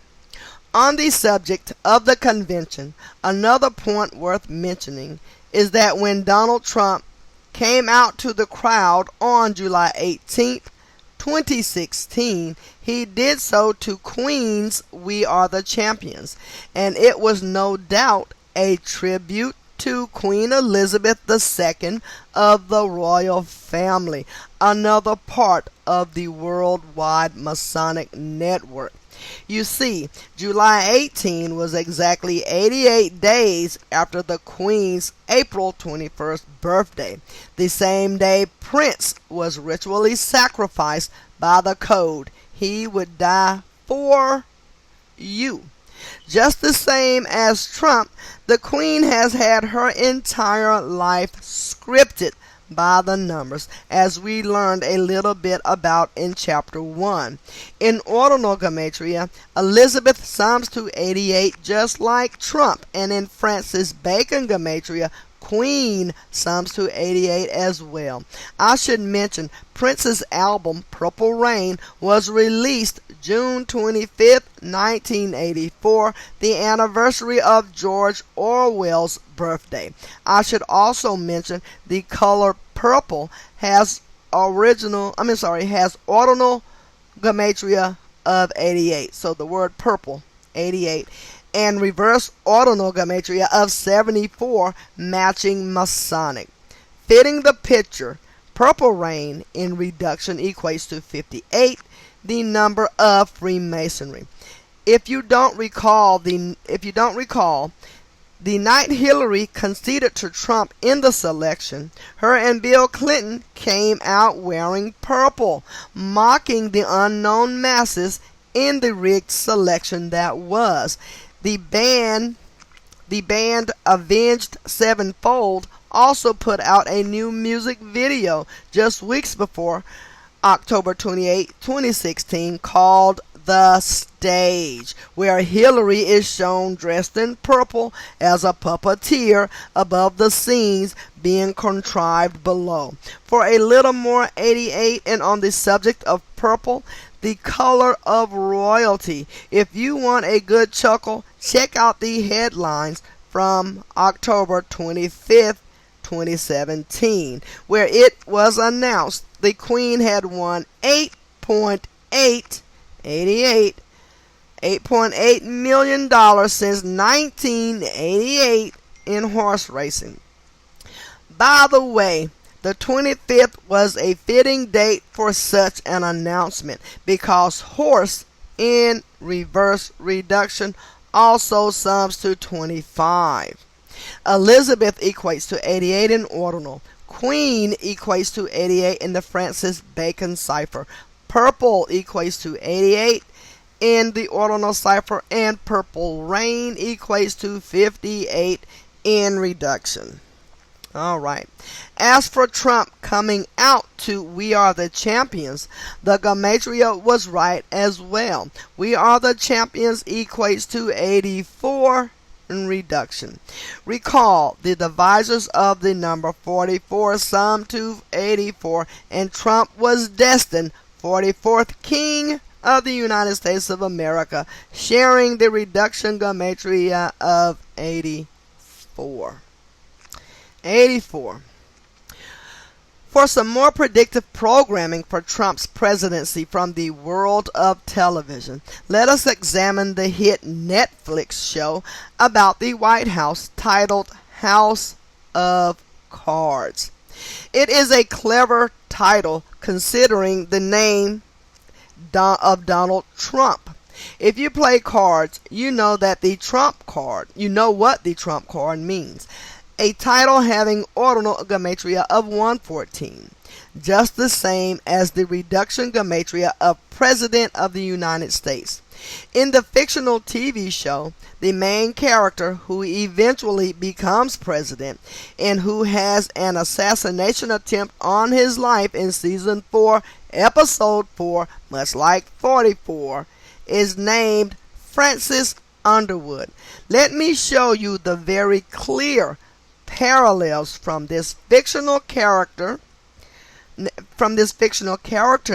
On the subject of the convention, another point worth mentioning is that when Donald Trump came out to the crowd on July 18th, 2016, he did so to Queen's "We Are the Champions," and it was no doubt a tribute to Queen Elizabeth II of the royal family, another part of the worldwide Masonic network. You see, July 18 was exactly 88 days after the Queen's April 21st birthday, the same day Prince was ritually sacrificed by the code. He would die for you. Just the same as Trump, the Queen has had her entire life scripted by the numbers, as we learned a little bit about in chapter 1. In ordinal gematria, Elizabeth sums to 88 just like Trump, and in Francis Bacon gematria, Queen sums to 88 as well. I should mention Prince's album Purple Rain was released June 25th, 1984, the anniversary of George Orwell's birthday. I should also mention the color purple has ordinal gematria of 88. So the word purple, 88. And reverse ordinal gematria of 74, matching Masonic. Fitting the picture, Purple Rain in reduction equates to 58, the number of Freemasonry. If you don't recall, the night Hillary conceded to Trump in the selection, her and Bill Clinton came out wearing purple, mocking the unknown masses in the rigged selection that was. The band Avenged Sevenfold also put out a new music video just weeks before October 28, 2016, called The Stage, where Hillary is shown dressed in purple as a puppeteer above the scenes being contrived below. For a little more 88 and on the subject of purple, the color of royalty. If you want a good chuckle, check out the headlines from October 25th, 2017, where it was announced the Queen had won $8.8 million since 1988 in horse racing. By the way, the 25th was a fitting date for such an announcement because horse in reverse reduction also sums to 25. Elizabeth equates to 88 in ordinal. Queen equates to 88 in the Francis Bacon cipher. Purple equates to 88 in the ordinal cipher, and Purple Rain equates to 58 in reduction. Alright. As for Trump coming out to "We Are the Champions," the gematria was right as well. "We Are the Champions" equates to 84 in reduction. Recall, the divisors of the number 44 sum to 84, and Trump was destined 44th King of the United States of America, sharing the reduction gematria of 84. 84. For some more predictive programming for Trump's presidency from the world of television, let us examine the hit Netflix show about the White House titled House of Cards. It is a clever title considering the name of Donald Trump. If you play cards, you know what the Trump card means. A title having ordinal gematria of 114, just the same as the reduction gematria of President of the United States. In the fictional TV show, the main character who eventually becomes president and who has an assassination attempt on his life in season 4, episode 4, much like 44, is named Francis Underwood. Let me show you the very clear parallels from this fictional character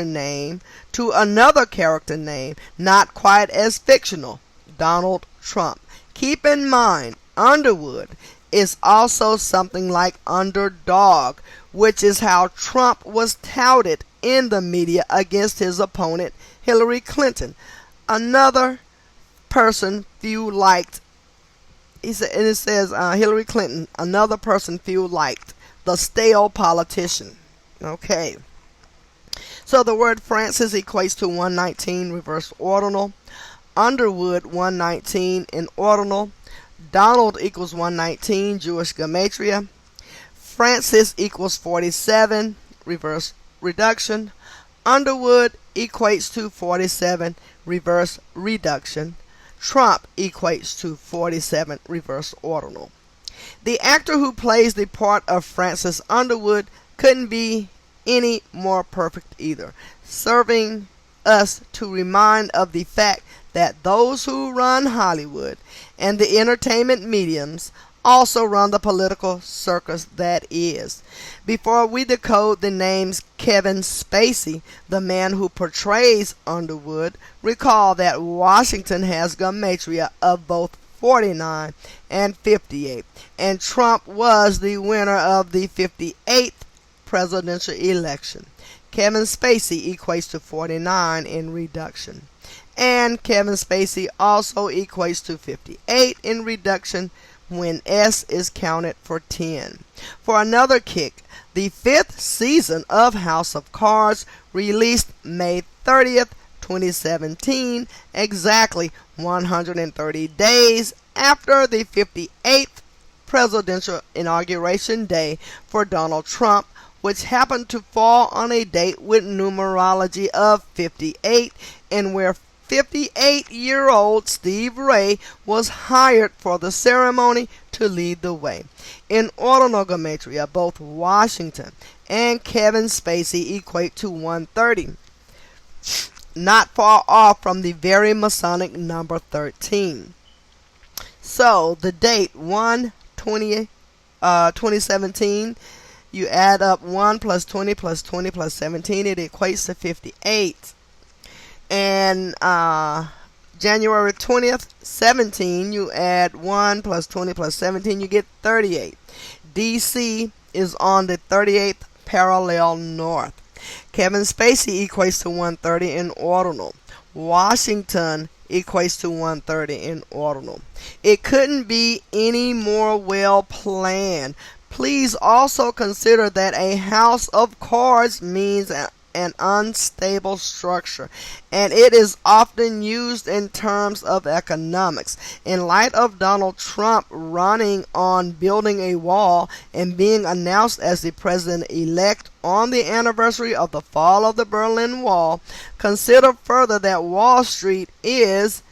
name to another character name not quite as fictional, Donald Trump. Keep in mind, Underwood is also something like underdog, which is how Trump was touted in the media against his opponent, Hillary Clinton. Another person few liked. It says Hillary Clinton, another person few liked, the stale politician. Okay. So the word Francis equates to 119 reverse ordinal. Underwood 119 in ordinal. Donald equals 119 Jewish gematria. Francis equals 47 reverse reduction. Underwood equates to 47 reverse reduction. Trump equates to 47 reverse ordinal. The actor who plays the part of Francis Underwood couldn't be any more perfect either, serving us to remind of the fact that those who run Hollywood and the entertainment mediums also run the political circus that is. Before we decode the names Kevin Spacey, the man who portrays Underwood, recall that Washington has gematria of both 49 and 58, and Trump was the winner of the 58th presidential election. Kevin Spacey equates to 49 in reduction, and Kevin Spacey also equates to 58 in reduction when S is counted for 10. For another kick, the 5th season of House of Cards released May 30th, 2017, exactly 130 days after the 58th presidential inauguration day for Donald Trump, which happened to fall on a date with numerology of 58, and where 58-year-old Steve Ray was hired for the ceremony to lead the way. In ordinal gematria, both Washington and Kevin Spacey equate to 130, not far off from the very Masonic number 13. So the date 1/20/2017, you add up 1 plus 20 plus 20 plus 17, it equates to 58. And January 20th, 17, you add 1 plus 20 plus 17, you get 38. DC is on the 38th parallel north. Kevin Spacey equates to 130 in ordinal. Washington equates to 130 in ordinal. It couldn't be any more well planned. Please also consider that a house of cards means an unstable structure, and it is often used in terms of economics. In light of Donald Trump running on building a wall and being announced as the president-elect on the anniversary of the fall of the Berlin Wall, consider further that Wall Street is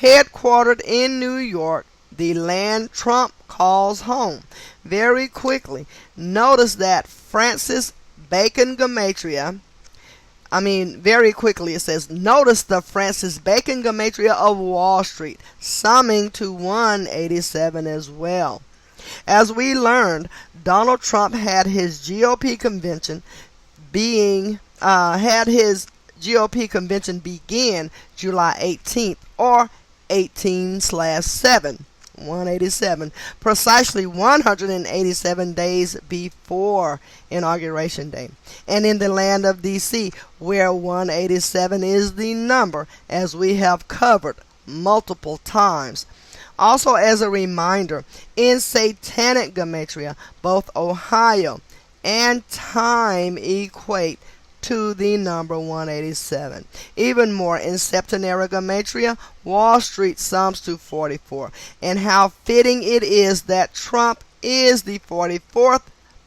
headquartered in New York, the land Trump calls home. Very quickly, notice that Francis Bacon gematria, very quickly it says, notice the Francis Bacon gematria of Wall Street, summing to 187 as well. As we learned, Donald Trump had his GOP convention begin July 18th, or 18/7. 187, precisely 187 days before Inauguration Day, and in the land of DC, where 187 is the number, as we have covered multiple times. Also, as a reminder, in Satanic gematria, both Ohio and time equate to the number 187. Even more, in septenary gematria, Wall Street sums to 44. And how fitting it is that Trump is the 44th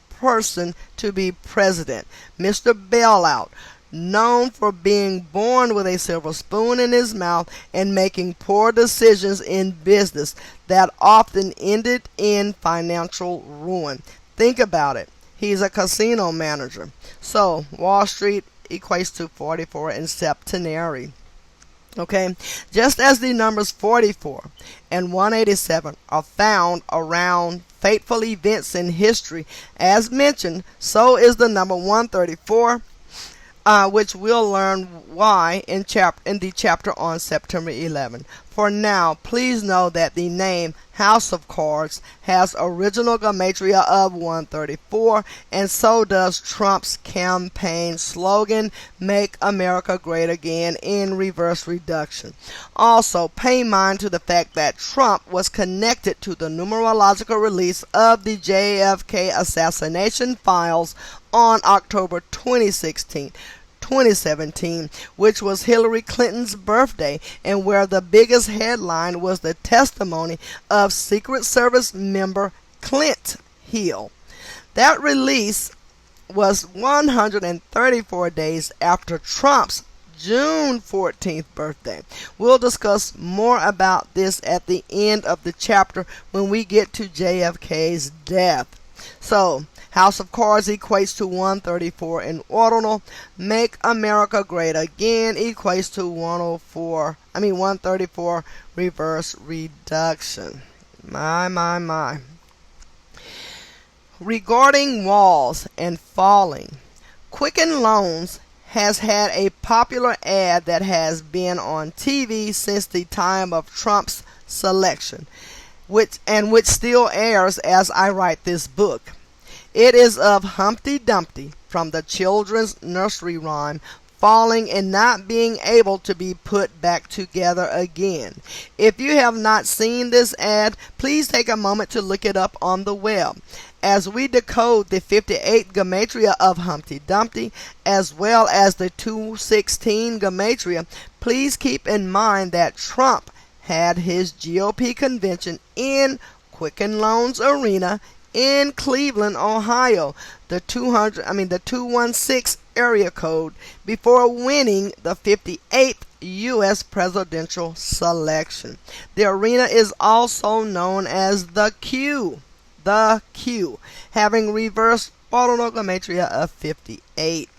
person to be president. Mr. Bailout, known for being born with a silver spoon in his mouth and making poor decisions in business that often ended in financial ruin. Think about it. He's a casino manager. So Wall Street equates to 44 in septenary. Okay, just as the numbers 44 and 187 are found around fateful events in history, as mentioned, so is the number 134, which we'll learn why in the chapter on September 11. For now, please know that the name House of Cards has original gematria of 134, and so does Trump's campaign slogan, Make America Great Again, in reverse reduction. Also, pay mind to the fact that Trump was connected to the numerological release of the JFK assassination files on October 2017, which was Hillary Clinton's birthday, and where the biggest headline was the testimony of Secret Service member Clint Hill. That release was 134 days after Trump's June 14th birthday. We'll discuss more about this at the end of the chapter when we get to JFK's death. So, House of Cards equates to 134 in ordinal. Make America Great Again equates to 134 reverse reduction. My. Regarding walls and falling, Quicken Loans has had a popular ad that has been on TV since the time of Trump's selection, which still airs as I write this book. It is of Humpty Dumpty from the children's nursery rhyme falling and not being able to be put back together again. If you have not seen this ad, please take a moment to look it up on the web. As we decode the 58 gematria of Humpty Dumpty, as well as the 216 gematria, please keep in mind that Trump had his GOP convention in Quicken Loans Arena in Cleveland, Ohio, the 216 area code, before winning the 58th U.S. presidential selection. The arena is also known as the Q, having reverse ordinal gematria of 58.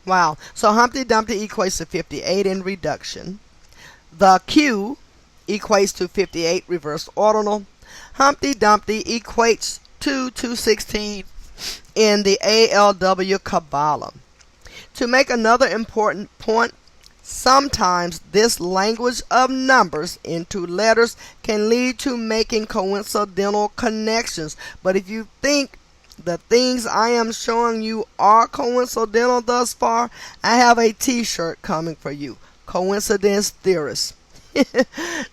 Wow, so Humpty Dumpty equates to 58 in reduction. The Q equates to 58 reverse ordinal. Humpty Dumpty equates to 216 in the ALW Kabbalah. To make another important point, sometimes this language of numbers into letters can lead to making coincidental connections. But if you think the things I am showing you are coincidental thus far, I have a t-shirt coming for you. Coincidence Theorist.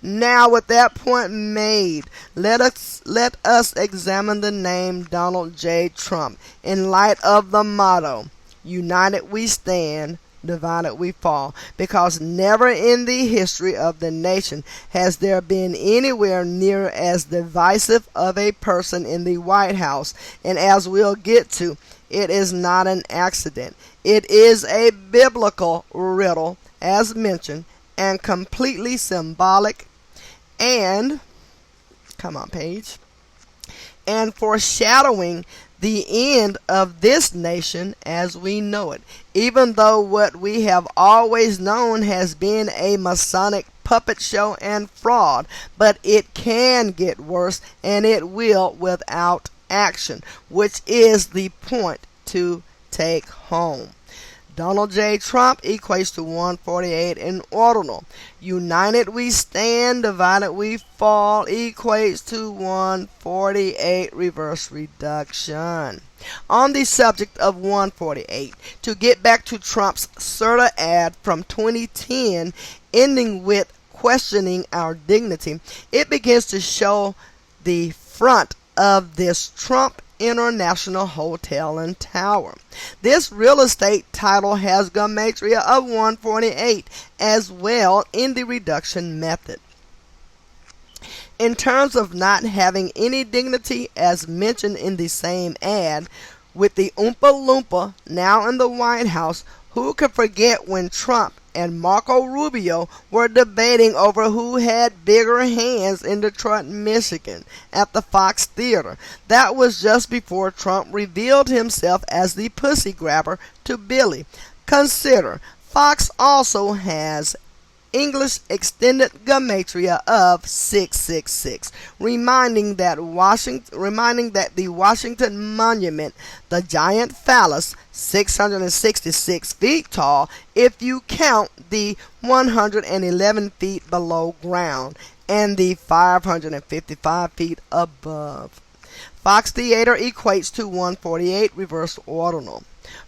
Now, with that point made, let us examine the name Donald J. Trump in light of the motto, United we stand, divided we fall, because never in the history of the nation has there been anywhere near as divisive of a person in the White House, and as we'll get to, it is not an accident. It is a biblical riddle, as mentioned, and completely symbolic and and foreshadowing the end of this nation as we know it, even though what we have always known has been a Masonic puppet show and fraud. But it can get worse, and it will without action, which is the point to take home. Donald J. Trump equates to 148 in ordinal. United we stand, divided we fall equates to 148 reverse reduction. On the subject of 148, to get back to Trump's CERTA ad from 2010, ending with questioning our dignity, it begins to show the front of this Trump International Hotel and Tower. This real estate title has gematria of 148 as well in the reduction method. In terms of not having any dignity, as mentioned in the same ad, with the Oompa Loompa now in the White House, who could forget when Trump and Marco Rubio were debating over who had bigger hands in Detroit, Michigan at the Fox Theater? That was just before Trump revealed himself as the pussy grabber to Billy. Consider, Fox also has English extended gematria of 666, reminding that the Washington Monument, the giant phallus, 666 feet tall if you count the 111 feet below ground and the 555 feet above. Fox Theater equates to 148 reverse ordinal.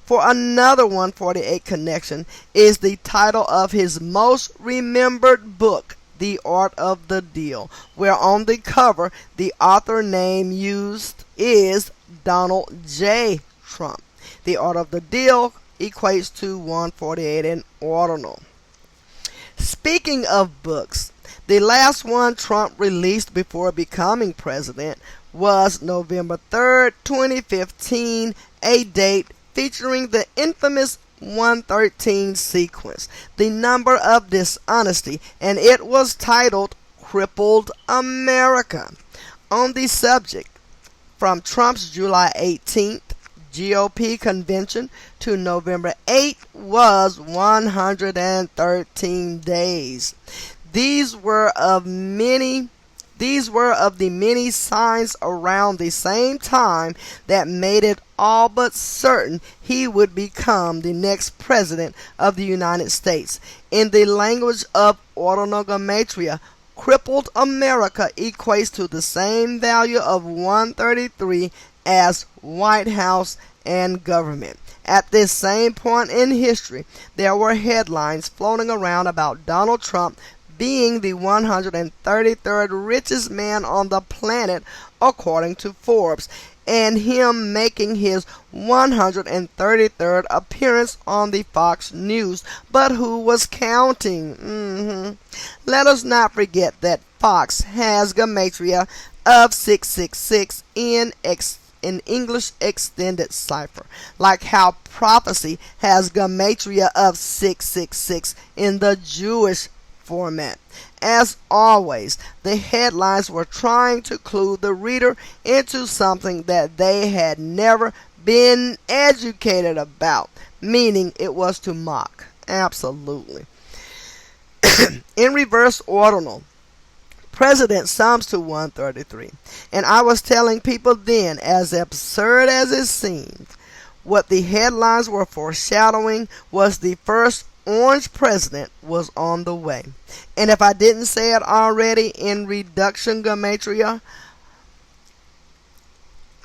For another 148 connection is the title of his most remembered book, The Art of the Deal, where on the cover the author name used is Donald J. Trump. The Art of the Deal equates to 148 in ordinal. Speaking of books, the last one Trump released before becoming president was November 3rd, 2015, a date featuring the infamous 113 sequence, the number of dishonesty, and it was titled Crippled America. On the subject, from Trump's July 18th GOP convention to November 8th was 113 days. These were of the many signs around the same time that made it all but certain he would become the next president of the United States. In the language of ordinal gematria, crippled America equates to the same value of 133 as White House and government. At this same point in history, there were headlines floating around about Donald Trump being the 133rd richest man on the planet according to Forbes, and him making his 133rd appearance on the Fox News. But who was counting? Let us not forget that Fox has gematria of 666 in English extended cipher, like how prophecy has gematria of 666 in the Jewish format. As always, the headlines were trying to clue the reader into something that they had never been educated about, meaning it was to mock. Absolutely. In reverse ordinal, president sums to 133, and I was telling people then, as absurd as it seemed, what the headlines were foreshadowing was the first orange president was on the way. And if I didn't say it already, in reduction gematria,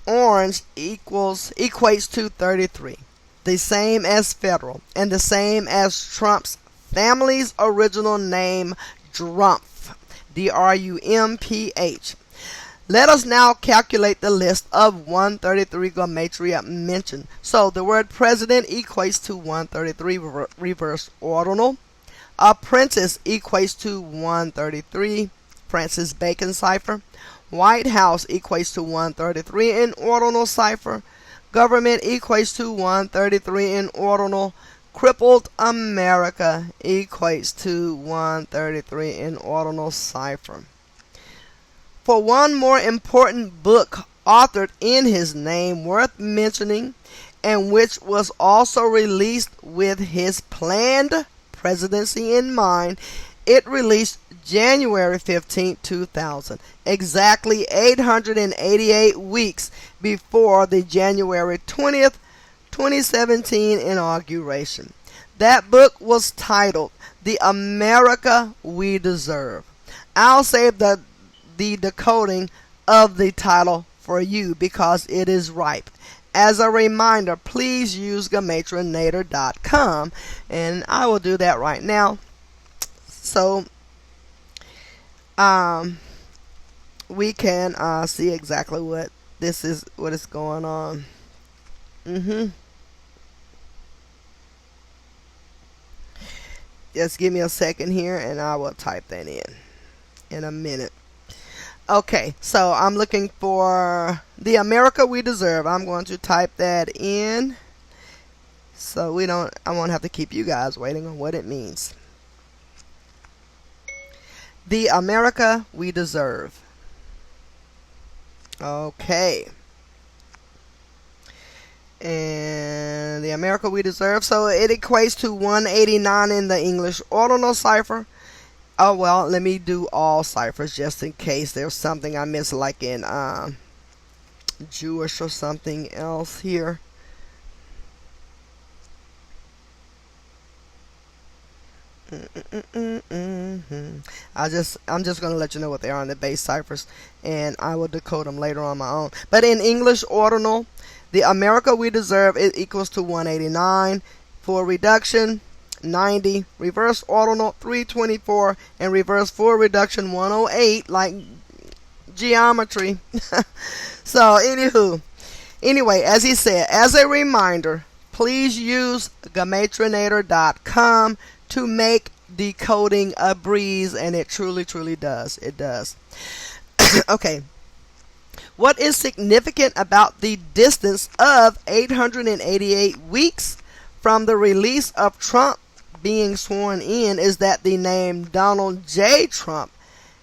orange equates to 33, the same as federal, and the same as Trump's family's original name, Drumpf, Drumph. Let us now calculate the list of 133 gematria mentioned. So the word president equates to 133 reverse ordinal. Apprentice equates to 133 Francis Bacon cipher. White House equates to 133 in ordinal cipher. Government equates to 133 in ordinal. Crippled America equates to 133 in ordinal cipher. For one more important book authored in his name worth mentioning, and which was also released with his planned presidency in mind, it released January 15, 2000, exactly 888 weeks before the January 20th, 2017 inauguration. That book was titled The America We Deserve. I'll save the decoding of the title for you because it is ripe. As a reminder, please use gematrianator.com, and I will do that right now. So we can see exactly what is going on. Just give me a second here and I will type that in a minute. Okay, so I'm looking for The America We Deserve. I'm going to type that in so I won't have to keep you guys waiting on what it means. The America We Deserve. Okay. And The America We Deserve. So it equates to 189 in the English ordinal cipher, Oh, well, let me do all ciphers just in case there's something I missed, like in Jewish or something else here. I'm just gonna let you know what they are in the base ciphers, and I will decode them later on my own. But in English ordinal, the America we deserve is equals to 189. For reduction, 90. Reverse ordinal, 324, and reverse full reduction, 108. Like geometry. So anyway, as he said, as a reminder, please use gematrinator.com to make decoding a breeze, and it truly, truly does. It does. Okay. What is significant about the distance of 888 weeks from the release of Trump being sworn in is that the name Donald J. Trump,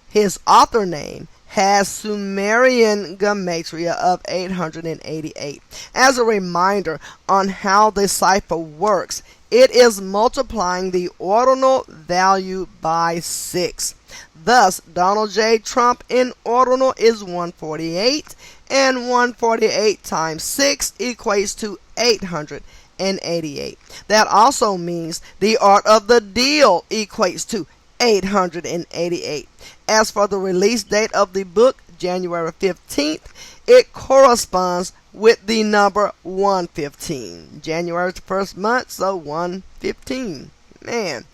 his author name, has Sumerian gematria of 888. As a reminder on how the cipher works, it is multiplying the ordinal value by 6. Thus, Donald J. Trump in ordinal is 148, and 148 times 6 equates to 888. That also means the art of the deal equates to 888. As for the release date of the book, January 15th, it corresponds with the number 115. January is the first month, so 115. Man.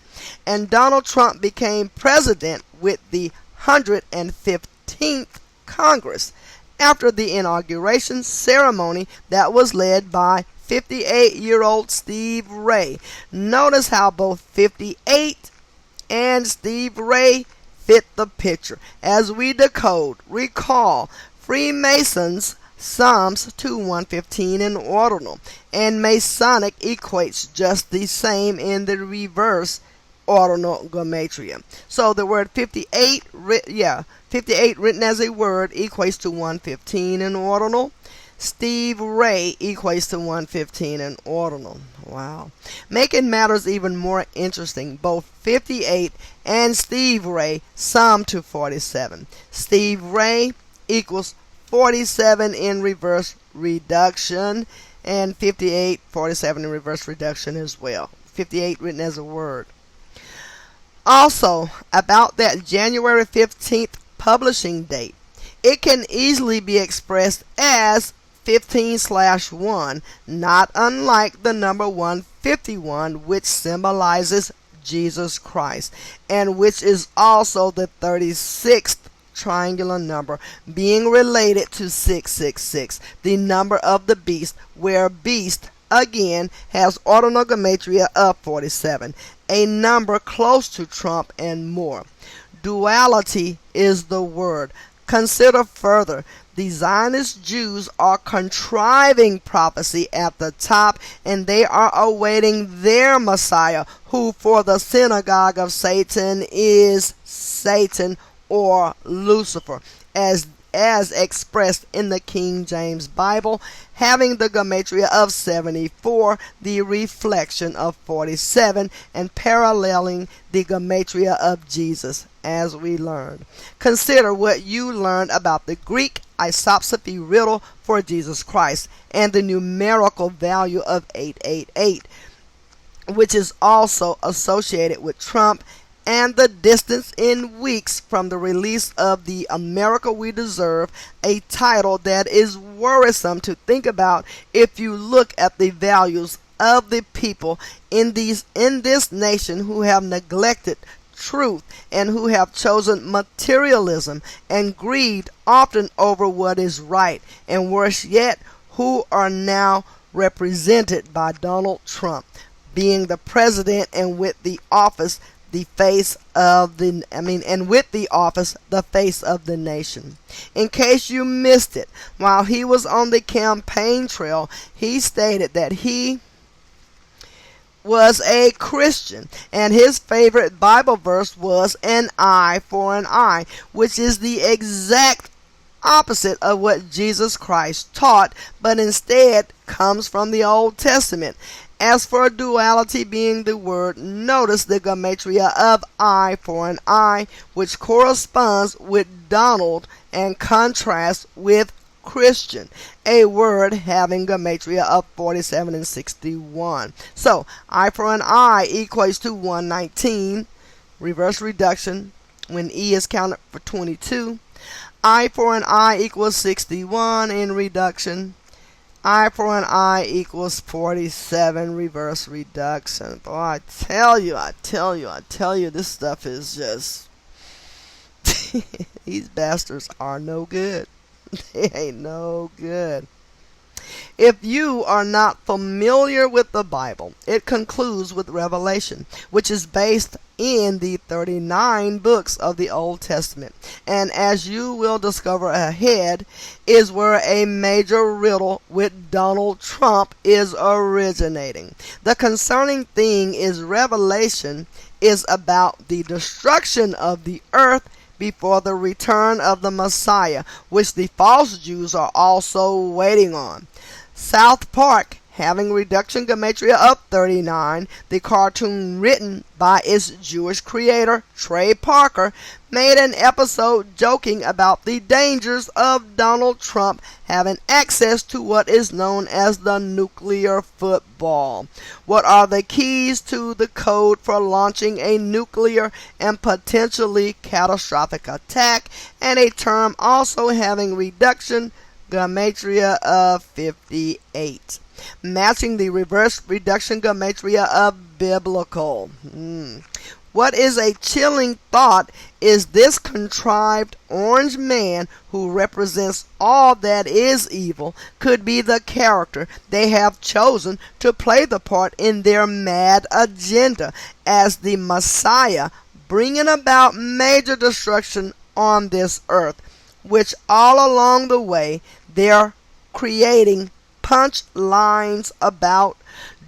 And Donald Trump became president with the 115th Congress after the inauguration ceremony that was led by 58-year-old Steve Ray. Notice how both 58 and Steve Ray fit the picture. As we decode, recall, Freemasons sums to 115 in ordinal, and Masonic equates just the same in the reverse ordinal gematria. So the word 58, 58 written as a word equates to 115 in ordinal. Steve Ray equates to 115 in ordinal. Wow. Making matters even more interesting, both 58 and Steve Ray sum to 47. Steve Ray equals 47 in reverse reduction, and 58, 47 in reverse reduction as well. 58 written as a word. Also, about that January 15th publishing date, it can easily be expressed as 15/1, not unlike the number 151, which symbolizes Jesus Christ, and which is also the 36th triangular number, being related to 666, the number of the beast, where beast again has ordinal gematria of 47, a number close to Trump and more. Duality is the word. Consider further, the Zionist Jews are contriving prophecy at the top, and they are awaiting their Messiah, who for the synagogue of Satan is Satan or Lucifer, as expressed in the King James Bible, having the gematria of 74, the reflection of 47, and paralleling the gematria of Jesus, as we learned. Consider what you learned about the Greek isopsephy riddle for Jesus Christ and the numerical value of 888, which is also associated with Trump, and the distance in weeks from the release of the America We Deserve, a title that is worrisome to think about if you look at the values of the people in this nation who have neglected truth and who have chosen materialism and greed often over what is right, and worse yet, who are now represented by Donald Trump being the president, and with the office the face of the face of the nation. In case you missed it, while he was on the campaign trail, he stated that he was a Christian, and his favorite Bible verse was an eye for an eye, which is the exact opposite of what Jesus Christ taught, but instead comes from the Old Testament. As for duality being the word, notice the gematria of I for an I, which corresponds with Donald and contrasts with Christian, a word having gematria of 47 and 61. So, I for an I equates to 119, reverse reduction, when E is counted for 22. I for an I equals 61 in reduction. I for an I equals 47, reverse reduction. Boy, I tell you, this stuff is just, these bastards are no good. They ain't no good. If you are not familiar with the Bible, it concludes with Revelation, which is based in the 39 books of the Old Testament, and as you will discover ahead, is where a major riddle with Donald Trump is originating. The concerning thing is Revelation is about the destruction of the earth before the return of the Messiah, which the false Jews are also waiting on. South Park, having reduction gematria of 39, the cartoon written by its Jewish creator, Trey Parker, made an episode joking about the dangers of Donald Trump having access to what is known as the nuclear football. What are the keys to the code for launching a nuclear and potentially catastrophic attack, and a term also having reduction gematria of 58, matching the reverse reduction gematria of biblical. What is a chilling thought is this contrived orange man who represents all that is evil could be the character they have chosen to play the part in their mad agenda as the Messiah, bringing about major destruction on this earth, which all along the way they're creating punch lines about,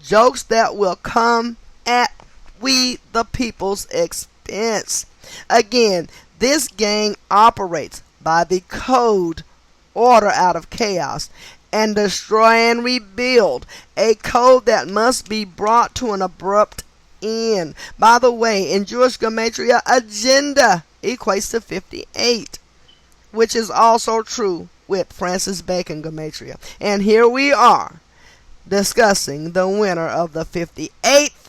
jokes that will come at we the people's expense. Again, this gang operates by the code order out of chaos and destroy and rebuild, a code that must be brought to an abrupt end. By the way, in Jewish gematria, agenda equates to 58, which is also true with Francis Bacon gematria. And here we are discussing the winner of the 58th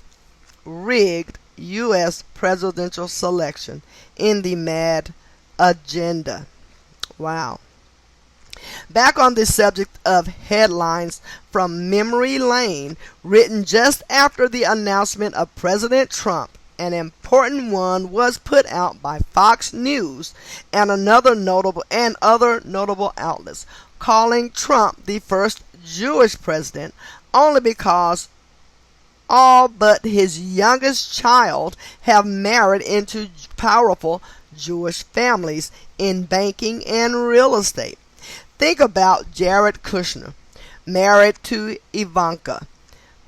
rigged U.S. presidential selection in the mad agenda. Wow. Back on the subject of headlines from memory lane, written just after the announcement of President Trump, an important one was put out by Fox News and other notable outlets, calling Trump the first Jewish president only because all but his youngest child have married into powerful Jewish families in banking and real estate. Think about Jared Kushner, married to Ivanka,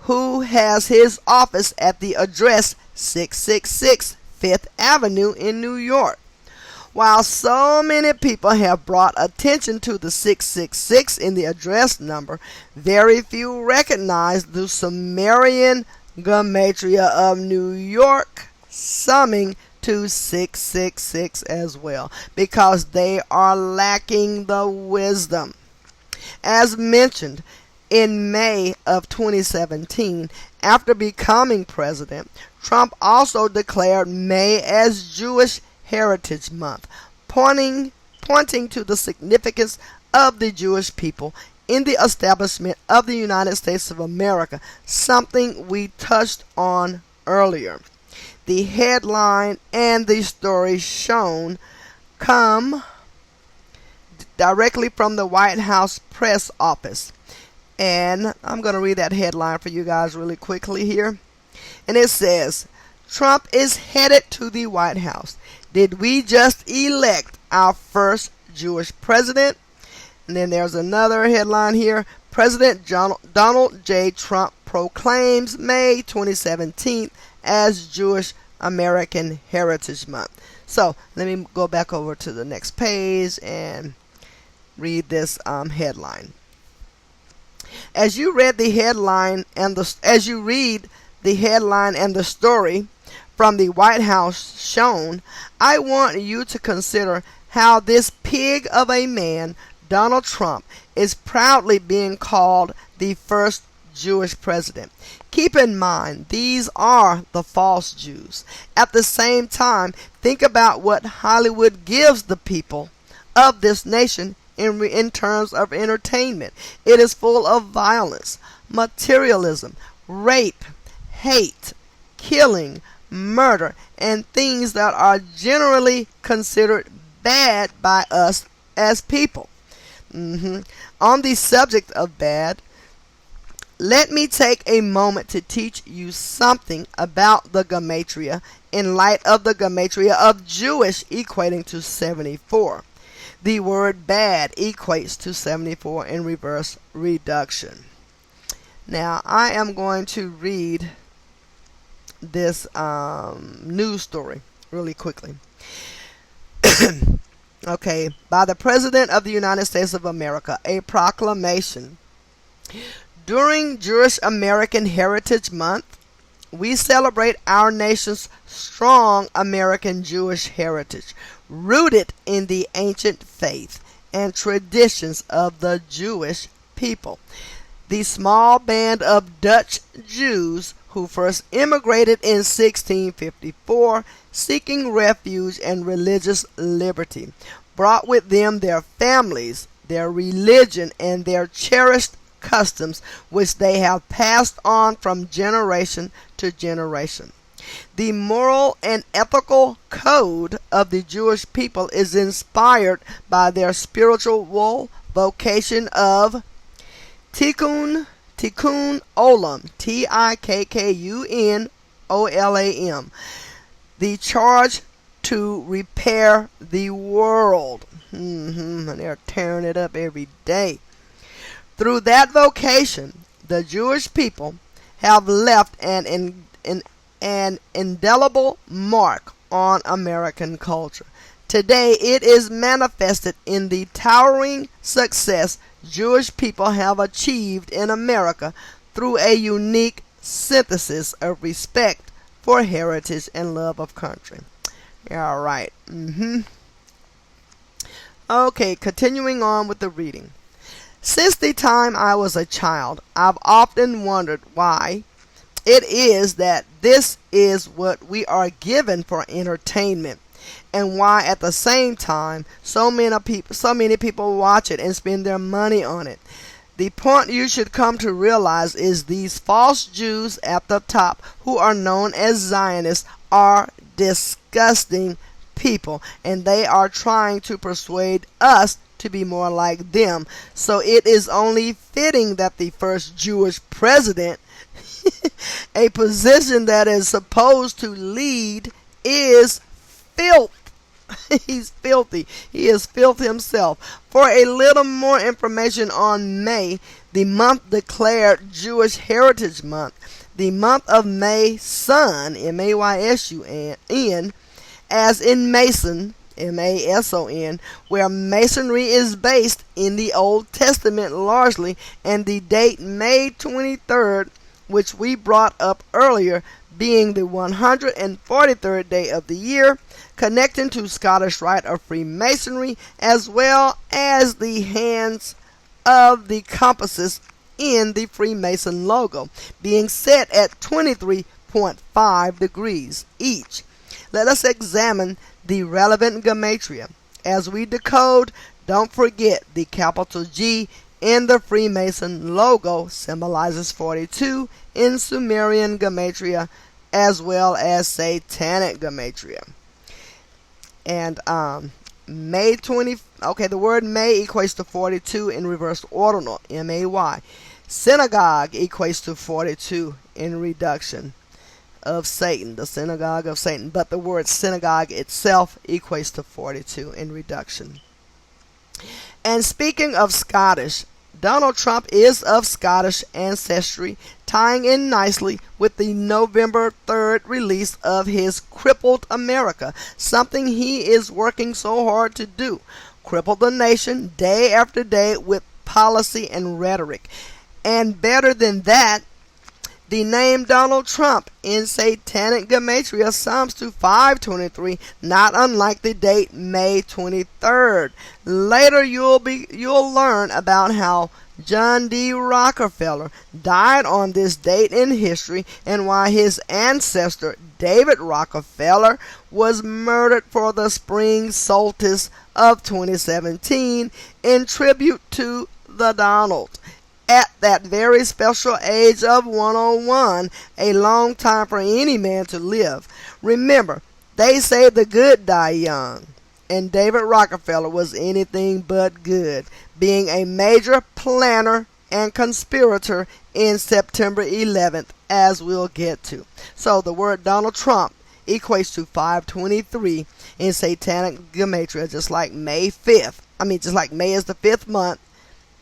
who has his office at the address 666 Fifth Avenue in New York. While so many people have brought attention to the 666 in the address number, very few recognize the Sumerian gematria of New York, summing to 666 as well, because they are lacking the wisdom. As mentioned, in May of 2017, after becoming president, Trump also declared May as Jewish Heritage Month, pointing to the significance of the Jewish people in the establishment of the United States of America, something we touched on earlier. The headline and the story shown come directly from the White House press office. And I'm going to read that headline for you guys really quickly here. And it says, Trump is headed to the White House. Did we just elect our first Jewish president? And then there's another headline here. President Donald J. Trump proclaims May 2017 as Jewish American Heritage Month. So let me go back over to the next page and read this headline. As you read the headline and the story from the White House shown, I want you to consider how this pig of a man, Donald Trump, is proudly being called the first Jewish president. Keep in mind, these are the false Jews. At the same time, think about what Hollywood gives the people of this nation in terms of entertainment. It is full of violence, materialism, rape, hate, killing, murder, and things that are generally considered bad by us as people. On the subject of bad, let me take a moment to teach you something about the gematria in light of the gematria of Jewish equating to 74. The word bad equates to 74 in reverse reduction. Now, I am going to read this news story really quickly. Okay, by the President of the United States of America, a proclamation. During Jewish American Heritage Month, we celebrate our nation's strong American Jewish heritage, rooted in the ancient faith and traditions of the Jewish people. The small band of Dutch Jews who first immigrated in 1654, seeking refuge and religious liberty, brought with them their families, their religion, and their cherished customs, which they have passed on from generation to generation. The moral and ethical code of the Jewish people is inspired by their spiritual vocation of tikkun olam, Tikkun-Olam, the charge to repair the world. And they're tearing it up every day. Through that vocation, the Jewish people have left an indelible mark on American culture. Today, it is manifested in the towering success Jewish people have achieved in America through a unique synthesis of respect for heritage and love of country. All right. Okay, continuing on with the reading. Since the time I was a child, I've often wondered why it is that this is what we are given for entertainment, and why at the same time so many people watch it and spend their money on it. The point you should come to realize is these false Jews at the top, who are known as Zionists, are disgusting people, and they are trying to persuade us to be more like them. So it is only fitting that the first Jewish president, a position that is supposed to lead, is filth. He's filthy. He is filth himself. For a little more information on May, the month declared Jewish Heritage Month, the month of May Sun, M-A-Y-S-U-N, as in Mason, M-A-S-O-N, where Masonry is based in the Old Testament largely, and the date May 23rd, which we brought up earlier, being the 143rd day of the year, connecting to Scottish Rite of Freemasonry, as well as the hands of the compasses in the Freemason logo, being set at 23.5 degrees each. Let us examine the relevant gematria. As we decode, don't forget the capital G in the Freemason logo symbolizes 42 in Sumerian gematria, as well as Satanic gematria. And May 20, okay, the word May equates to 42 in reverse ordinal, M-A-Y. Synagogue equates to 42 in reduction of Satan, the synagogue of Satan. But the word synagogue itself equates to 42 in reduction. And speaking of Scottish, Donald Trump is of Scottish ancestry, tying in nicely with the November 3rd release of his Crippled America, something he is working so hard to do. Cripple the nation day after day with policy and rhetoric. And better than that, the name Donald Trump in satanic gematria sums to 523, not unlike the date May 23rd. Later you'll learn about how John D. Rockefeller died on this date in history and why his ancestor David Rockefeller was murdered for the spring solstice of 2017 in tribute to the Donald. At that very special age of 101, a long time for any man to live. Remember, they say the good die young, and David Rockefeller was anything but good, being a major planner and conspirator in September 11th, as we'll get to. So the word Donald Trump equates to 523 in satanic gematria, just like May 5th. Just like May is the 5th month,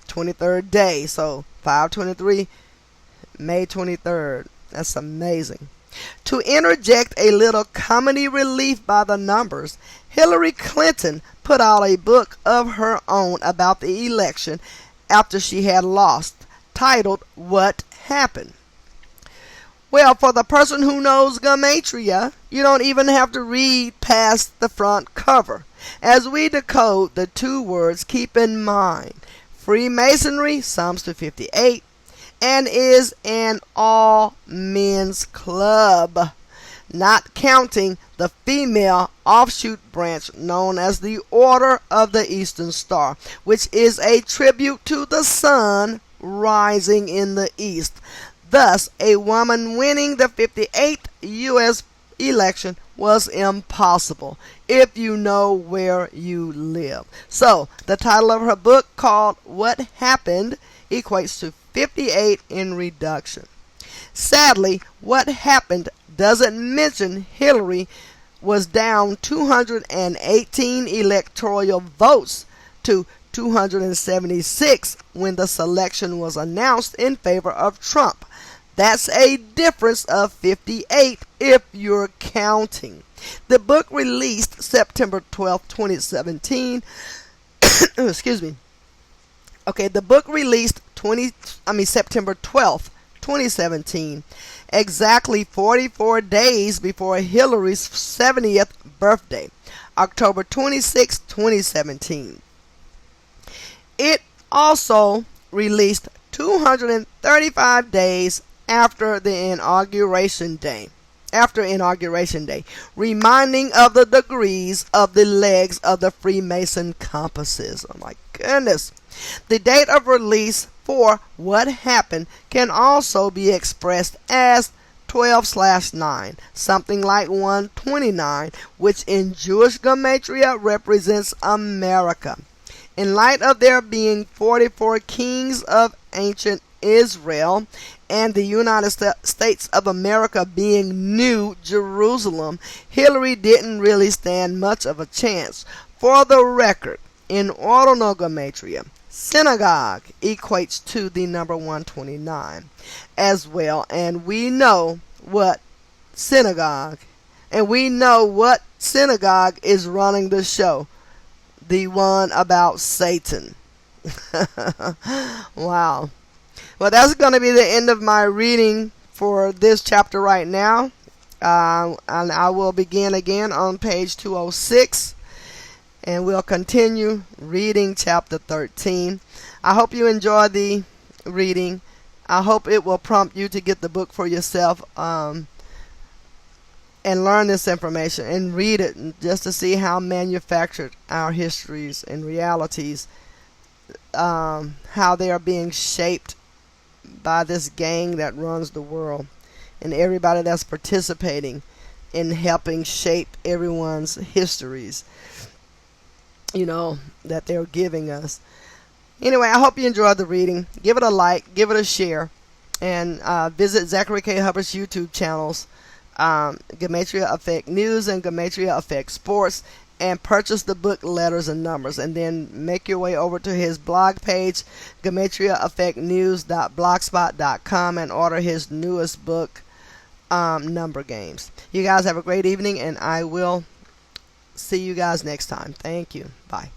23rd day. So 523, May 23rd. That's amazing. To interject a little comedy relief by the numbers, Hillary Clinton put out a book of her own about the election after she had lost, titled What Happened? Well, for the person who knows gematria, you don't even have to read past the front cover. As we decode the two words, keep in mind, Freemasonry sums to 58 and is an all men's club, not counting the female offshoot branch known as the Order of the Eastern Star, which is a tribute to the sun rising in the east. Thus, a woman winning the 58th U.S. election was impossible if you know where you live. So, the title of her book, called What Happened, equates to 58 in reduction. Sadly, What Happened doesn't mention Hillary was down 218 electoral votes to 276 when the selection was announced in favor of Trump. That's a difference of 58 if you're counting. The book released September 12, 2017. Excuse me. Okay, the book released September 12th, 2017, exactly 44 days before Hillary's 70th birthday, October 26, 2017. It also released 235 days after Inauguration Day, reminding of the degrees of the legs of the Freemason compasses. Oh my goodness. The date of release for What Happened can also be expressed as 12/9, something like 129, which in Jewish gematria represents America. In light of there being 44 kings of ancient Israel and the United States of America being New Jerusalem, Hillary didn't really stand much of a chance. For the record, in ordinal gematria, synagogue equates to the number 129 as well, and we know what synagogue is running the show, the one about Satan. Wow. Well, that's going to be the end of my reading for this chapter right now, and I will begin again on page 206. And we'll continue reading chapter 13. I hope you enjoy the reading. I hope it will prompt you to get the book for yourself and learn this information and read it just to see how manufactured our histories and realities, how they are being shaped by this gang that runs the world and everybody that's participating in helping shape everyone's histories, that they're giving us. Anyway, I hope you enjoyed the reading. Give it a like, give it a share, and visit Zachary K. Hubbard's YouTube channels, Gematria Effect News and Gematria Effect Sports, and purchase the book Letters and Numbers, and then make your way over to his blog page, GematriaEffectNews.blogspot.com, and order his newest book, Number Games. You guys have a great evening, and I will see you guys next time. Thank you. Bye.